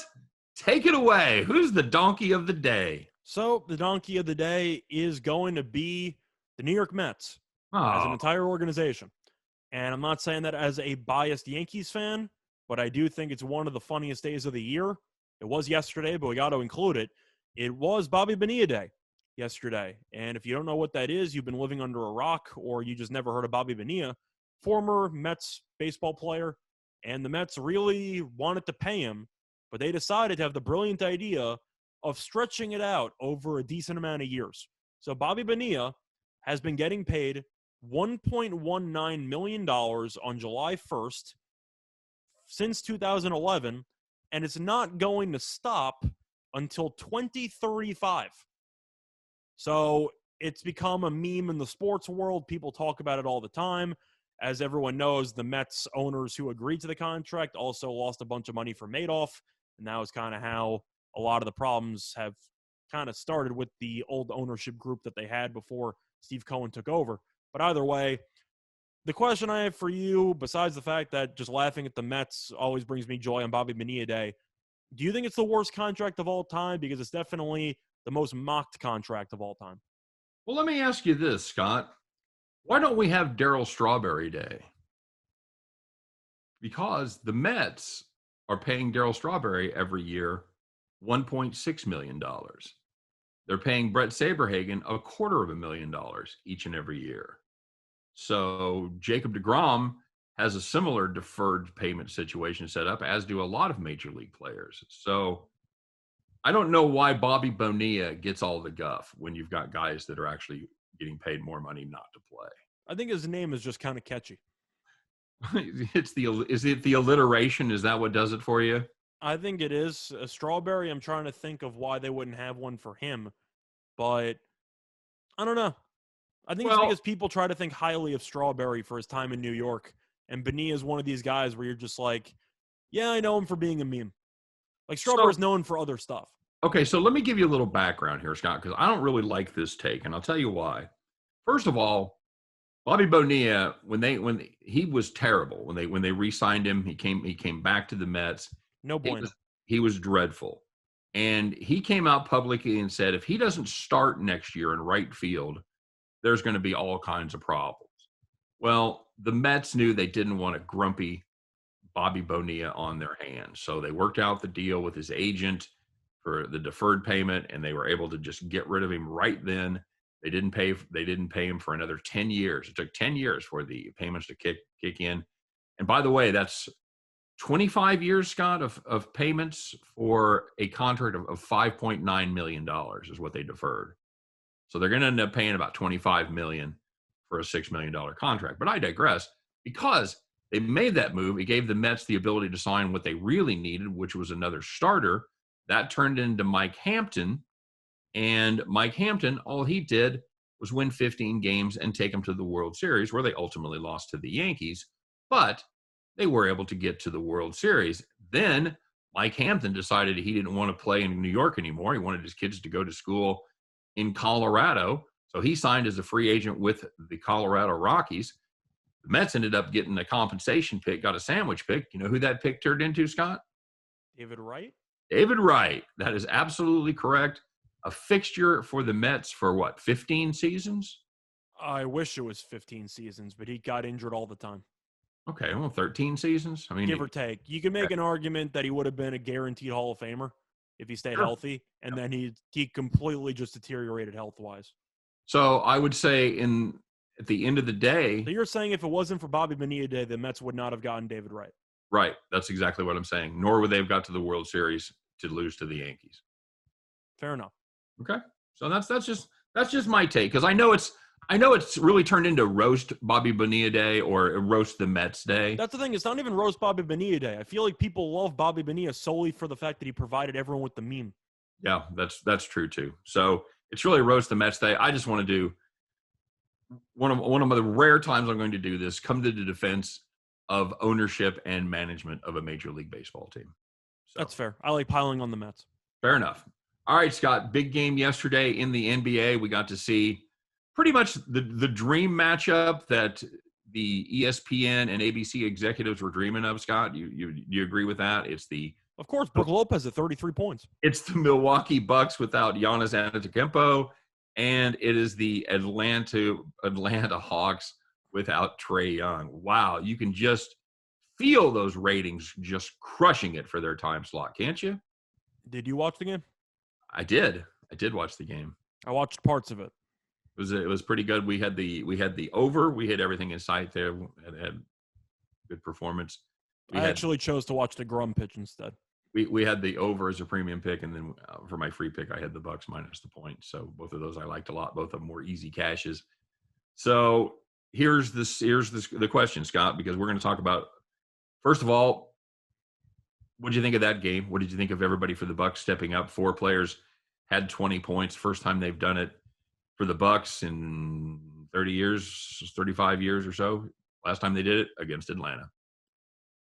take it away. Who's the donkey of the day? So the donkey of the day is going to be the New York Mets as an entire organization. And I'm not saying that as a biased Yankees fan, but I do think it's one of the funniest days of the year. It was yesterday, but we got to include it. It was Bobby Bonilla Day yesterday. And if you don't know what that is, you've been living under a rock, or you just never heard of Bobby Bonilla, former Mets baseball player. And the Mets really wanted to pay him, but they decided to have the brilliant idea of stretching it out over a decent amount of years. So Bobby Bonilla has been getting paid $1.19 million on July 1st since 2011, and it's not going to stop until 2035. So it's become a meme in the sports world. People talk about it all the time. As everyone knows, the Mets owners who agreed to the contract also lost a bunch of money for Madoff, and that was kind of how a lot of the problems have kind of started with the old ownership group that they had before Steve Cohen took over. But either way, the question I have for you, besides the fact that just laughing at the Mets always brings me joy on Bobby Bonilla Day, do you think it's the worst contract of all time? Because it's definitely the most mocked contract of all time. Well, let me ask you this, Scott. Why don't we have Darryl Strawberry Day? Because the Mets are paying Darryl Strawberry every year $1.6 million. They're paying Brett Saberhagen $250,000 each and every year. So Jacob deGrom has a similar deferred payment situation set up, as do a lot of major league players. So I don't know why Bobby Bonilla gets all the guff when you've got guys that are actually getting paid more money not to play. I think his name is just kind of catchy. Is it the alliteration? Is that what does it for you? I think it is. A Strawberry, I'm trying to think of why they wouldn't have one for him, but I don't know. I think it's because people try to think highly of Strawberry for his time in New York, and Bonilla is one of these guys where you're just like, yeah, I know him for being a meme. Like, Strawberry's known for other stuff. Okay, so let me give you a little background here, Scott, because I don't really like this take, and I'll tell you why. First of all, Bobby Bonilla, when he was terrible when they re-signed him, he came back to the Mets. No bueno. He was dreadful, and he came out publicly and said if he doesn't start next year in right field, there's going to be all kinds of problems. Well, the Mets knew they didn't want a grumpy Bobby Bonilla on their hands, so they worked out the deal with his agent for the deferred payment, and they were able to just get rid of him right then. They didn't pay him for another 10 years. It took 10 years for the payments to kick in. And by the way, that's 25 years, Scott, of payments for a contract of $5.9 million is what they deferred. So they're going to end up paying about $25 million for a $6 million contract. But I digress. Because they made that move, it gave the Mets the ability to sign what they really needed, which was another starter. That turned into Mike Hampton. And Mike Hampton, all he did was win 15 games and take them to the World Series, where they ultimately lost to the Yankees. But they were able to get to the World Series. Then Mike Hampton decided he didn't want to play in New York anymore. He wanted his kids to go to school in Colorado. So he signed as a free agent with the Colorado Rockies. The Mets ended up getting a compensation pick, got a sandwich pick. You know who that pick turned into, Scott? David Wright? David Wright. That is absolutely correct. A fixture for the Mets for what, 15 seasons? I wish it was 15 seasons, but he got injured all the time. Okay, well, 13 seasons? I mean, give or take. You can make an argument that he would have been a guaranteed Hall of Famer if he stayed healthy, and then he completely just deteriorated health-wise. So I would say at the end of the day... So you're saying if it wasn't for Bobby Bonilla Day, the Mets would not have gotten David Wright? Right. That's exactly what I'm saying. Nor would they have got to the World Series to lose to the Yankees. Fair enough. Okay. So that's just my take, because I know it's really turned into roast Bobby Bonilla Day or roast the Mets Day. That's the thing. It's not even roast Bobby Bonilla Day. I feel like people love Bobby Bonilla solely for the fact that he provided everyone with the meme. Yeah, that's true too. So it's really roast the Mets Day. I just want to do one of the rare times I'm going to do this, come to the defense of ownership and management of a Major League Baseball team. So, that's fair. I like piling on the Mets. Fair enough. All right, Scott, big game yesterday in the NBA. We got to see pretty much the dream matchup that the ESPN and ABC executives were dreaming of, Scott. You agree with that? Of course, Brook Lopez at 33 points. It's the Milwaukee Bucks without Giannis Antetokounmpo, and it is the Atlanta Hawks without Trae Young. Wow, you can just feel those ratings just crushing it for their time slot, can't you? Did you watch the game? I did watch the game. I watched parts of it. It was pretty good. We had the over. We had everything in sight there. Had good performance. I actually chose to watch the Grum pitch instead. We had the over as a premium pick, and then for my free pick, I had the Bucks minus the point. So both of those I liked a lot. Both of them were easy cashes. So here's the question, Scott, because we're going to talk about, first of all, what did you think of that game? What did you think of everybody for the Bucks stepping up? 4 players had 20 points. First time they've done it for the Bucks in 30 years, 35 years or so. Last time they did it against Atlanta.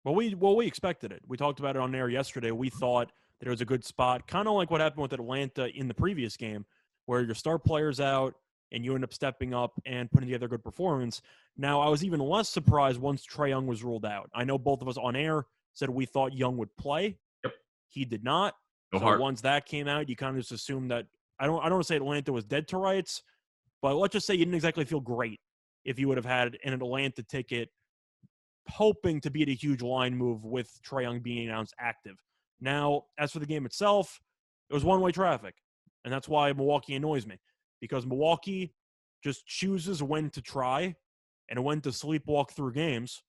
Well, we expected it. We talked about it on air yesterday. We thought that it was a good spot, kind of like what happened with Atlanta in the previous game, where your star player's out and you end up stepping up and putting together a good performance. Now, I was even less surprised once Trae Young was ruled out. I know both of us on air said we thought Young would play. Yep. He did not. Once that came out, you kind of just assumed that I don't want to say Atlanta was dead to rights, but let's just say you didn't exactly feel great if you would have had an Atlanta ticket hoping to beat a huge line move with Trae Young being announced active. Now, as for the game itself, it was one-way traffic, and that's why Milwaukee annoys me, because Milwaukee just chooses when to try and when to sleepwalk through games.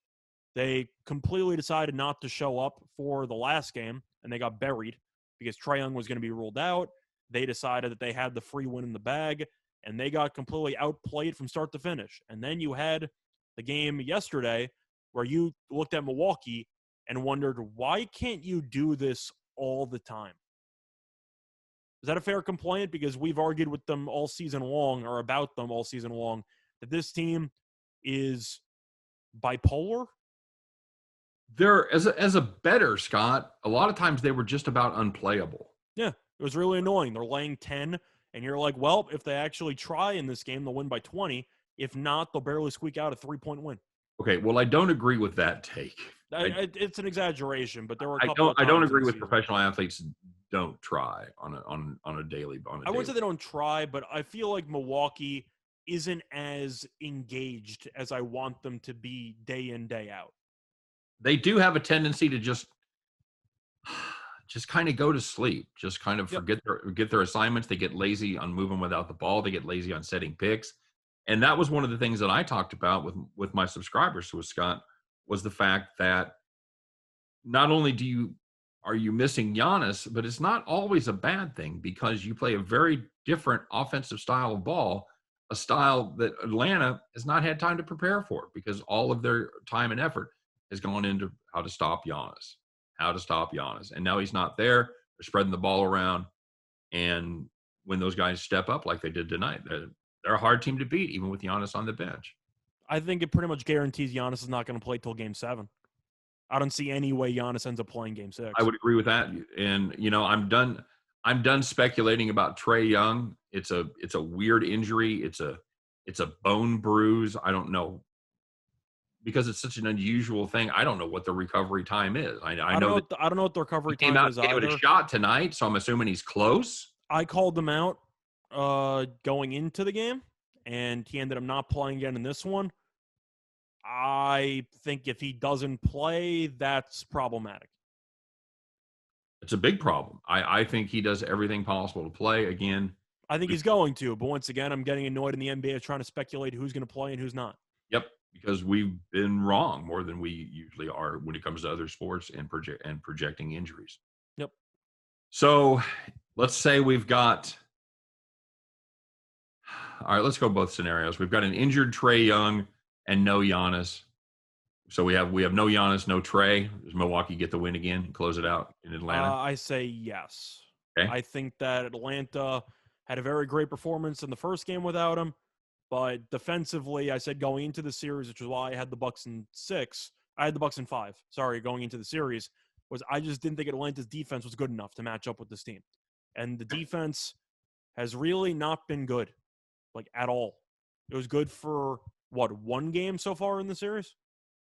They completely decided not to show up for the last game, and they got buried because Trae Young was going to be ruled out. They decided that they had the free win in the bag, and they got completely outplayed from start to finish. And then you had the game yesterday where you looked at Milwaukee and wondered, why can't you do this all the time? Is that a fair complaint? Because we've argued with them all season long, or about them all season long, that this team is bipolar. They're as a better, Scott, a lot of times they were just about unplayable. Yeah, it was really annoying. They're laying 10, and you're like, well, if they actually try in this game, they'll win by 20. If not, they'll barely squeak out a 3-point win. Okay, well, I don't agree with that take. It's an exaggeration, but there were a couple. I don't agree with professional athletes don't try on a daily. I wouldn't say they don't try, but I feel like Milwaukee isn't as engaged as I want them to be day in, day out. They do have a tendency to just kind of go to sleep, just kind of forget their assignments. They get lazy on moving without the ball. They get lazy on setting picks. And that was one of the things that I talked about with my subscribers to Scott, was the fact that not only are you missing Giannis, but it's not always a bad thing, because you play a very different offensive style of ball, a style that Atlanta has not had time to prepare for, because all of their time and effort has gone into how to stop Giannis. And now he's not there. They're spreading the ball around. And when those guys step up like they did tonight, they're a hard team to beat, even with Giannis on the bench. I think it pretty much guarantees Giannis is not going to play till Game 7. I don't see any way Giannis ends up playing Game 6. I would agree with that. And, I'm done speculating about Trae Young. It's a weird injury. It's a bone bruise. I don't know, because it's such an unusual thing. I don't know what the recovery time is. I don't know what the recovery time is either. He gave it a shot tonight, so I'm assuming he's close. I called him out going into the game, and he ended up not playing again in this one. I think if he doesn't play, that's problematic. It's a big problem. I think he does everything possible to play again. I think he's going to, but once again, I'm getting annoyed in the NBA trying to speculate who's going to play and who's not. Yep, because we've been wrong more than we usually are when it comes to other sports and projecting injuries. Yep. So let's say we've got. All right, let's go both scenarios. We've got an injured Trae Young and no Giannis. So we have no Giannis, no Trae. Does Milwaukee get the win again and close it out in Atlanta? I say yes. Okay. I think that Atlanta had a very great performance in the first game without him, but defensively, I said going into the series, which is why I had the Bucks in 6. I had the Bucks in 5. Sorry, going into the series, was I just didn't think Atlanta's defense was good enough to match up with this team, and the defense has really not been good. Like, at all. It was good for, one game so far in the series?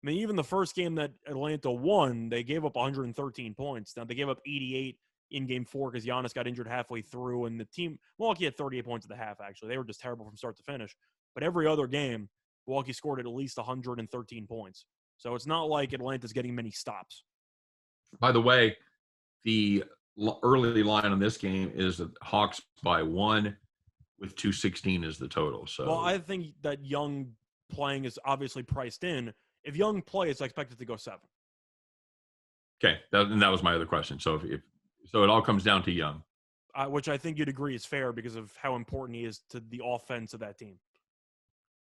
I mean, even the first game that Atlanta won, they gave up 113 points. Now, they gave up 88 in Game 4 because Giannis got injured halfway through, and the team, Milwaukee had 38 points at the half, actually. They were just terrible from start to finish. But every other game, Milwaukee scored at least 113 points. So it's not like Atlanta's getting many stops. By the way, the early line on this game is the Hawks by 1 with 216 is the total. So, well, I think that Young playing is obviously priced in. If Young plays, I expect it to go 7. Okay, that was my other question. So so it all comes down to Young, which I think you'd agree is fair because of how important he is to the offense of that team.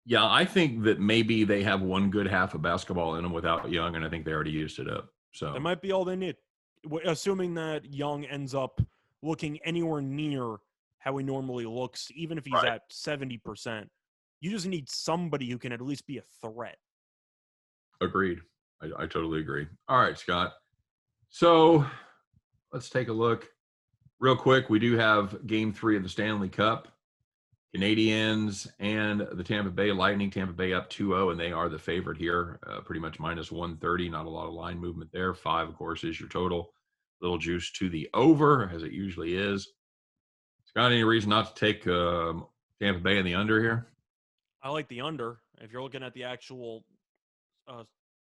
Yeah, I think that maybe they have one good half of basketball in them without Young, and I think they already used it up. So that might be all they need, assuming that Young ends up looking anywhere near how he normally looks, even if he's at 70%. You just need somebody who can at least be a threat. Agreed. I totally agree. All right, Scott. So let's take a look real quick. We do have Game 3 of the Stanley Cup. Canadians and the Tampa Bay Lightning. Tampa Bay up 2-0, and they are the favorite here, pretty much minus 130. Not a lot of line movement there. 5, of course, is your total. Little juice to the over, as it usually is. Scott, any reason not to take Tampa Bay in the under here? I like the under. If you're looking at the actual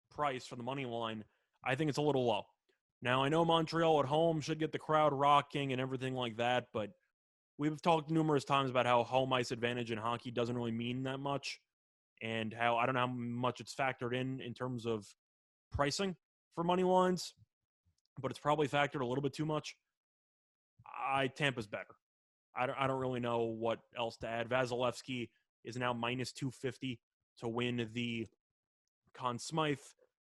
price for the money line, I think it's a little low. Now, I know Montreal at home should get the crowd rocking and everything like that, but we've talked numerous times about how home ice advantage in hockey doesn't really mean that much, and how I don't know how much it's factored in terms of pricing for money lines, but it's probably factored a little bit too much. Tampa's better. I don't really know what else to add. Vasilevsky is now minus 250 to win the Conn Smythe.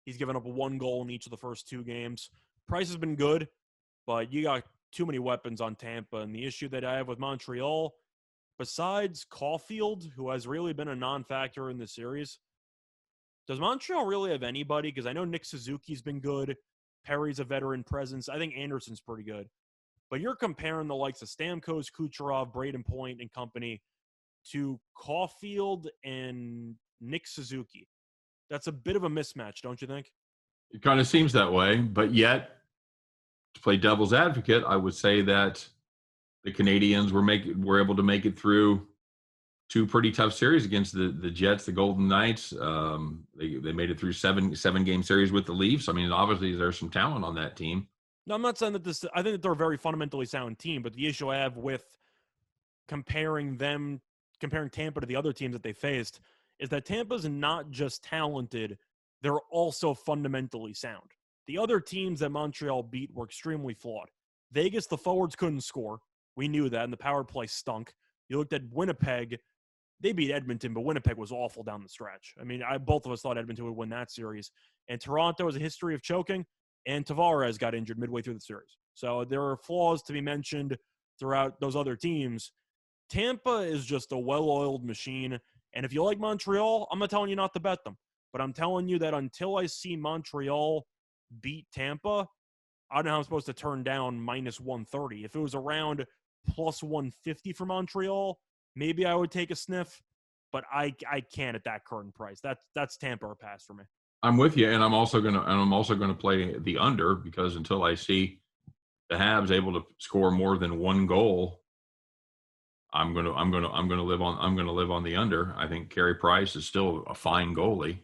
He's given up 1 goal in each of the first 2 games. Price has been good, but you got too many weapons on Tampa. And the issue that I have with Montreal, besides Caulfield, who has really been a non-factor in the series, does Montreal really have anybody? Because I know Nick Suzuki's been good. Perry's a veteran presence. I think Anderson's pretty good. But you're comparing the likes of Stamkos, Kucherov, Braden Point, and company to Caulfield and Nick Suzuki. That's a bit of a mismatch, don't you think? It kind of seems that way, but yet, to play devil's advocate, I would say that the Canadians were able to make it through 2 pretty tough series against the Jets, the Golden Knights. They made it through 7-game series with the Leafs. I mean, obviously there's some talent on that team. No, I'm not saying that I think that they're a very fundamentally sound team, but the issue I have with comparing Tampa to the other teams that they faced is that Tampa's not just talented, they're also fundamentally sound. The other teams that Montreal beat were extremely flawed. Vegas, the forwards couldn't score. We knew that, and the power play stunk. You looked at Winnipeg, they beat Edmonton, but Winnipeg was awful down the stretch. I mean, both of us thought Edmonton would win that series. And Toronto has a history of choking, and Tavares got injured midway through the series. So there are flaws to be mentioned throughout those other teams. Tampa is just a well-oiled machine, and if you like Montreal, I'm not telling you not to bet them. But I'm telling you that until I see Montreal beat Tampa, I don't know how I'm supposed to turn down minus 130. If it was around plus 150 for Montreal, maybe I would take a sniff, but I can't at that current price. That's Tampa or pass for me. I'm with you, and I'm also gonna play the under, because until I see the Habs able to score more than 1 goal, I'm gonna live on the under. I think Carey Price is still a fine goalie,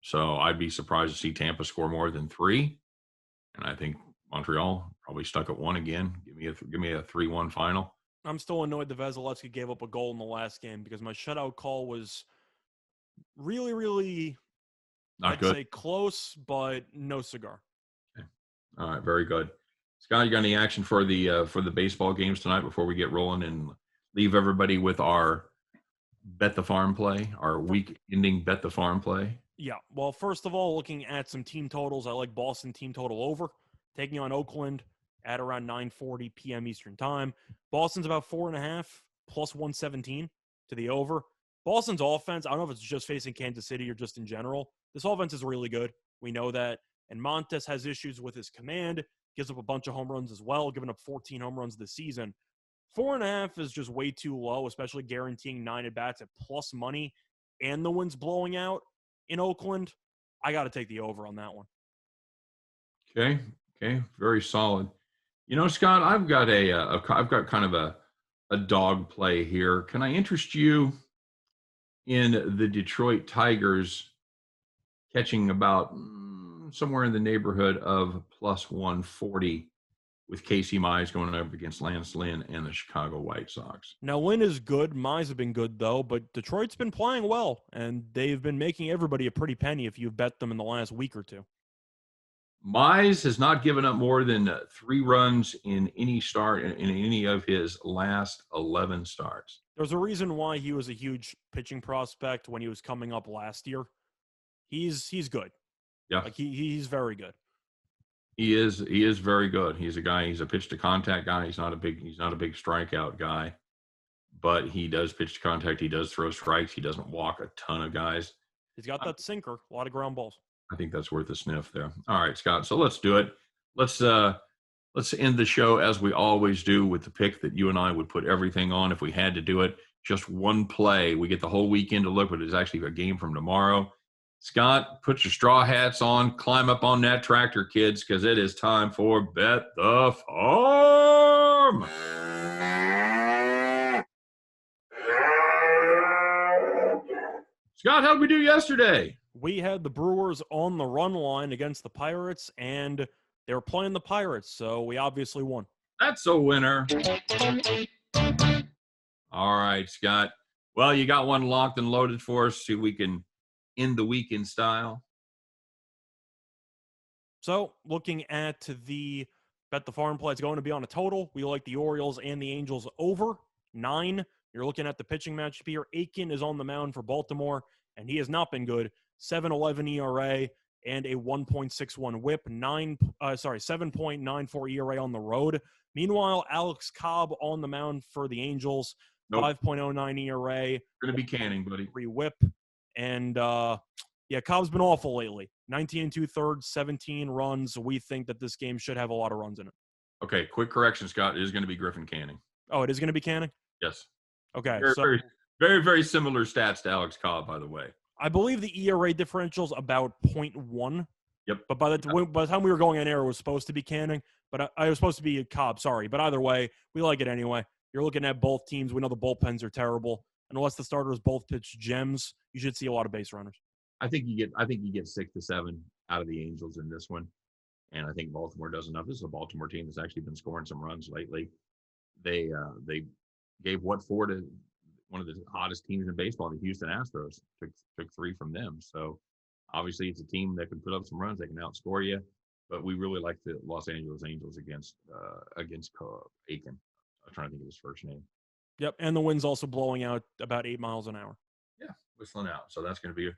so I'd be surprised to see Tampa score more than 3. And I think Montreal probably stuck at 1 again. Give me a 3-1 final. I'm still annoyed that Vasilevsky gave up a goal in the last game because my shutout call was really, really, Not I'd good. say close, but no cigar. Okay. All right, very good. Scott, you got any action for the baseball games tonight before we get rolling and leave everybody with our Bet the Farm play, our week-ending Bet the Farm play? Yeah. Well, first of all, looking at some team totals, I like Boston team total over, taking on Oakland at around 9:40 p.m. Eastern time. Boston's about 4.5 plus 117 to the over. Boston's offense, I don't know if it's just facing Kansas City or just in general. This offense is really good. We know that. And Montes has issues with his command, gives up a bunch of home runs as well, giving up 14 home runs this season. 4.5 is just way too low, especially guaranteeing 9 at-bats at plus money and the wind's blowing out in Oakland. I got to take the over on that one. Okay, very solid. You know, Scott, I've got kind of a dog play here. Can I interest you in the Detroit Tigers catching about somewhere in the neighborhood of plus 140 with Casey Mize going up against Lance Lynn and the Chicago White Sox. Now, Lynn is good. Mize have been good, though, but Detroit's been playing well, and they've been making everybody a pretty penny if you've bet them in the last week or two. Mize has not given up more than 3 runs in any start in any of his last 11 starts. There's a reason why he was a huge pitching prospect when he was coming up last year. He's good. Yeah. Like he's very good. He is very good. He's a pitch to contact guy. He's not a big strikeout guy, but he does pitch to contact. He does throw strikes. He doesn't walk a ton of guys. He's got that sinker, a lot of ground balls. I think that's worth a sniff there. All right, Scott. So let's do it. Let's end the show as we always do with the pick that you and I would put everything on if we had to do it. Just one play. We get the whole weekend to look, but it's actually a game from tomorrow. Scott, put your straw hats on, climb up on that tractor, kids, because it is time for Bet the Farm. Scott, how did we do yesterday? We had the Brewers on the run line against the Pirates, and they were playing the Pirates, so we obviously won. That's a winner. All right, Scott. Well, you got one locked and loaded for us, so we can end the week in style. So, looking at the Bet the Farm play, it's going to be on a total. We like the Orioles and the Angels over 9. You're looking at the pitching matchup here. Aiken is on the mound for Baltimore, and he has not been good. 7.11 ERA and a 1.61 WHIP. 7.94 ERA on the road. Meanwhile, Alex Cobb on the mound for the Angels. Nope. 5.09 ERA. Going to be canning, buddy. 3 WHIP. And, Cobb's been awful lately. 19 2/3, 17 runs. We think that this game should have a lot of runs in it. Okay, quick correction, Scott. It is going to be Griffin Canning. Oh, it is going to be Canning? Yes. Okay. Very, very similar stats to Alex Cobb, by the way. I believe the ERA differential is about 0.1. Yep. But by the time we were going on air, it was supposed to be Canning. But I was supposed to be Cobb, sorry. But either way, we like it anyway. You're looking at both teams. We know the bullpens are terrible. Unless the starters both pitch gems, you should see a lot of base runners. I think you get 6 to 7 out of the Angels in this one. And I think Baltimore does enough. This is a Baltimore team that's actually been scoring some runs lately. They gave what for to one of the hottest teams in baseball, the Houston Astros. Took 3 from them. So obviously it's a team that can put up some runs. They can outscore you. But we really like the Los Angeles Angels against Aiken. I'm trying to think of his first name. Yep, and the wind's also blowing out about 8 miles an hour. Yeah, whistling out. So that's going to be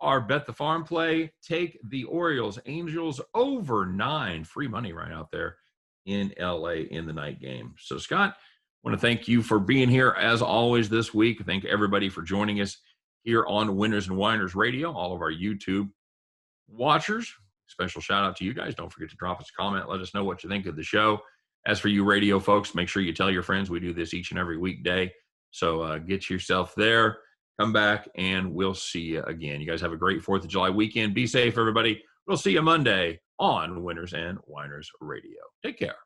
our Bet the Farm play. Take the Orioles, Angels over 9. Free money right out there in LA in the night game. So, Scott, I want to thank you for being here as always this week. Thank everybody for joining us here on Winners and Whiners Radio, all of our YouTube watchers. Special shout out to you guys. Don't forget to drop us a comment. Let us know what you think of the show. As for you radio folks, make sure you tell your friends. We do this each and every weekday. So get yourself there. Come back, and we'll see you again. You guys have a great 4th of July weekend. Be safe, everybody. We'll see you Monday on Winners and Whiners Radio. Take care.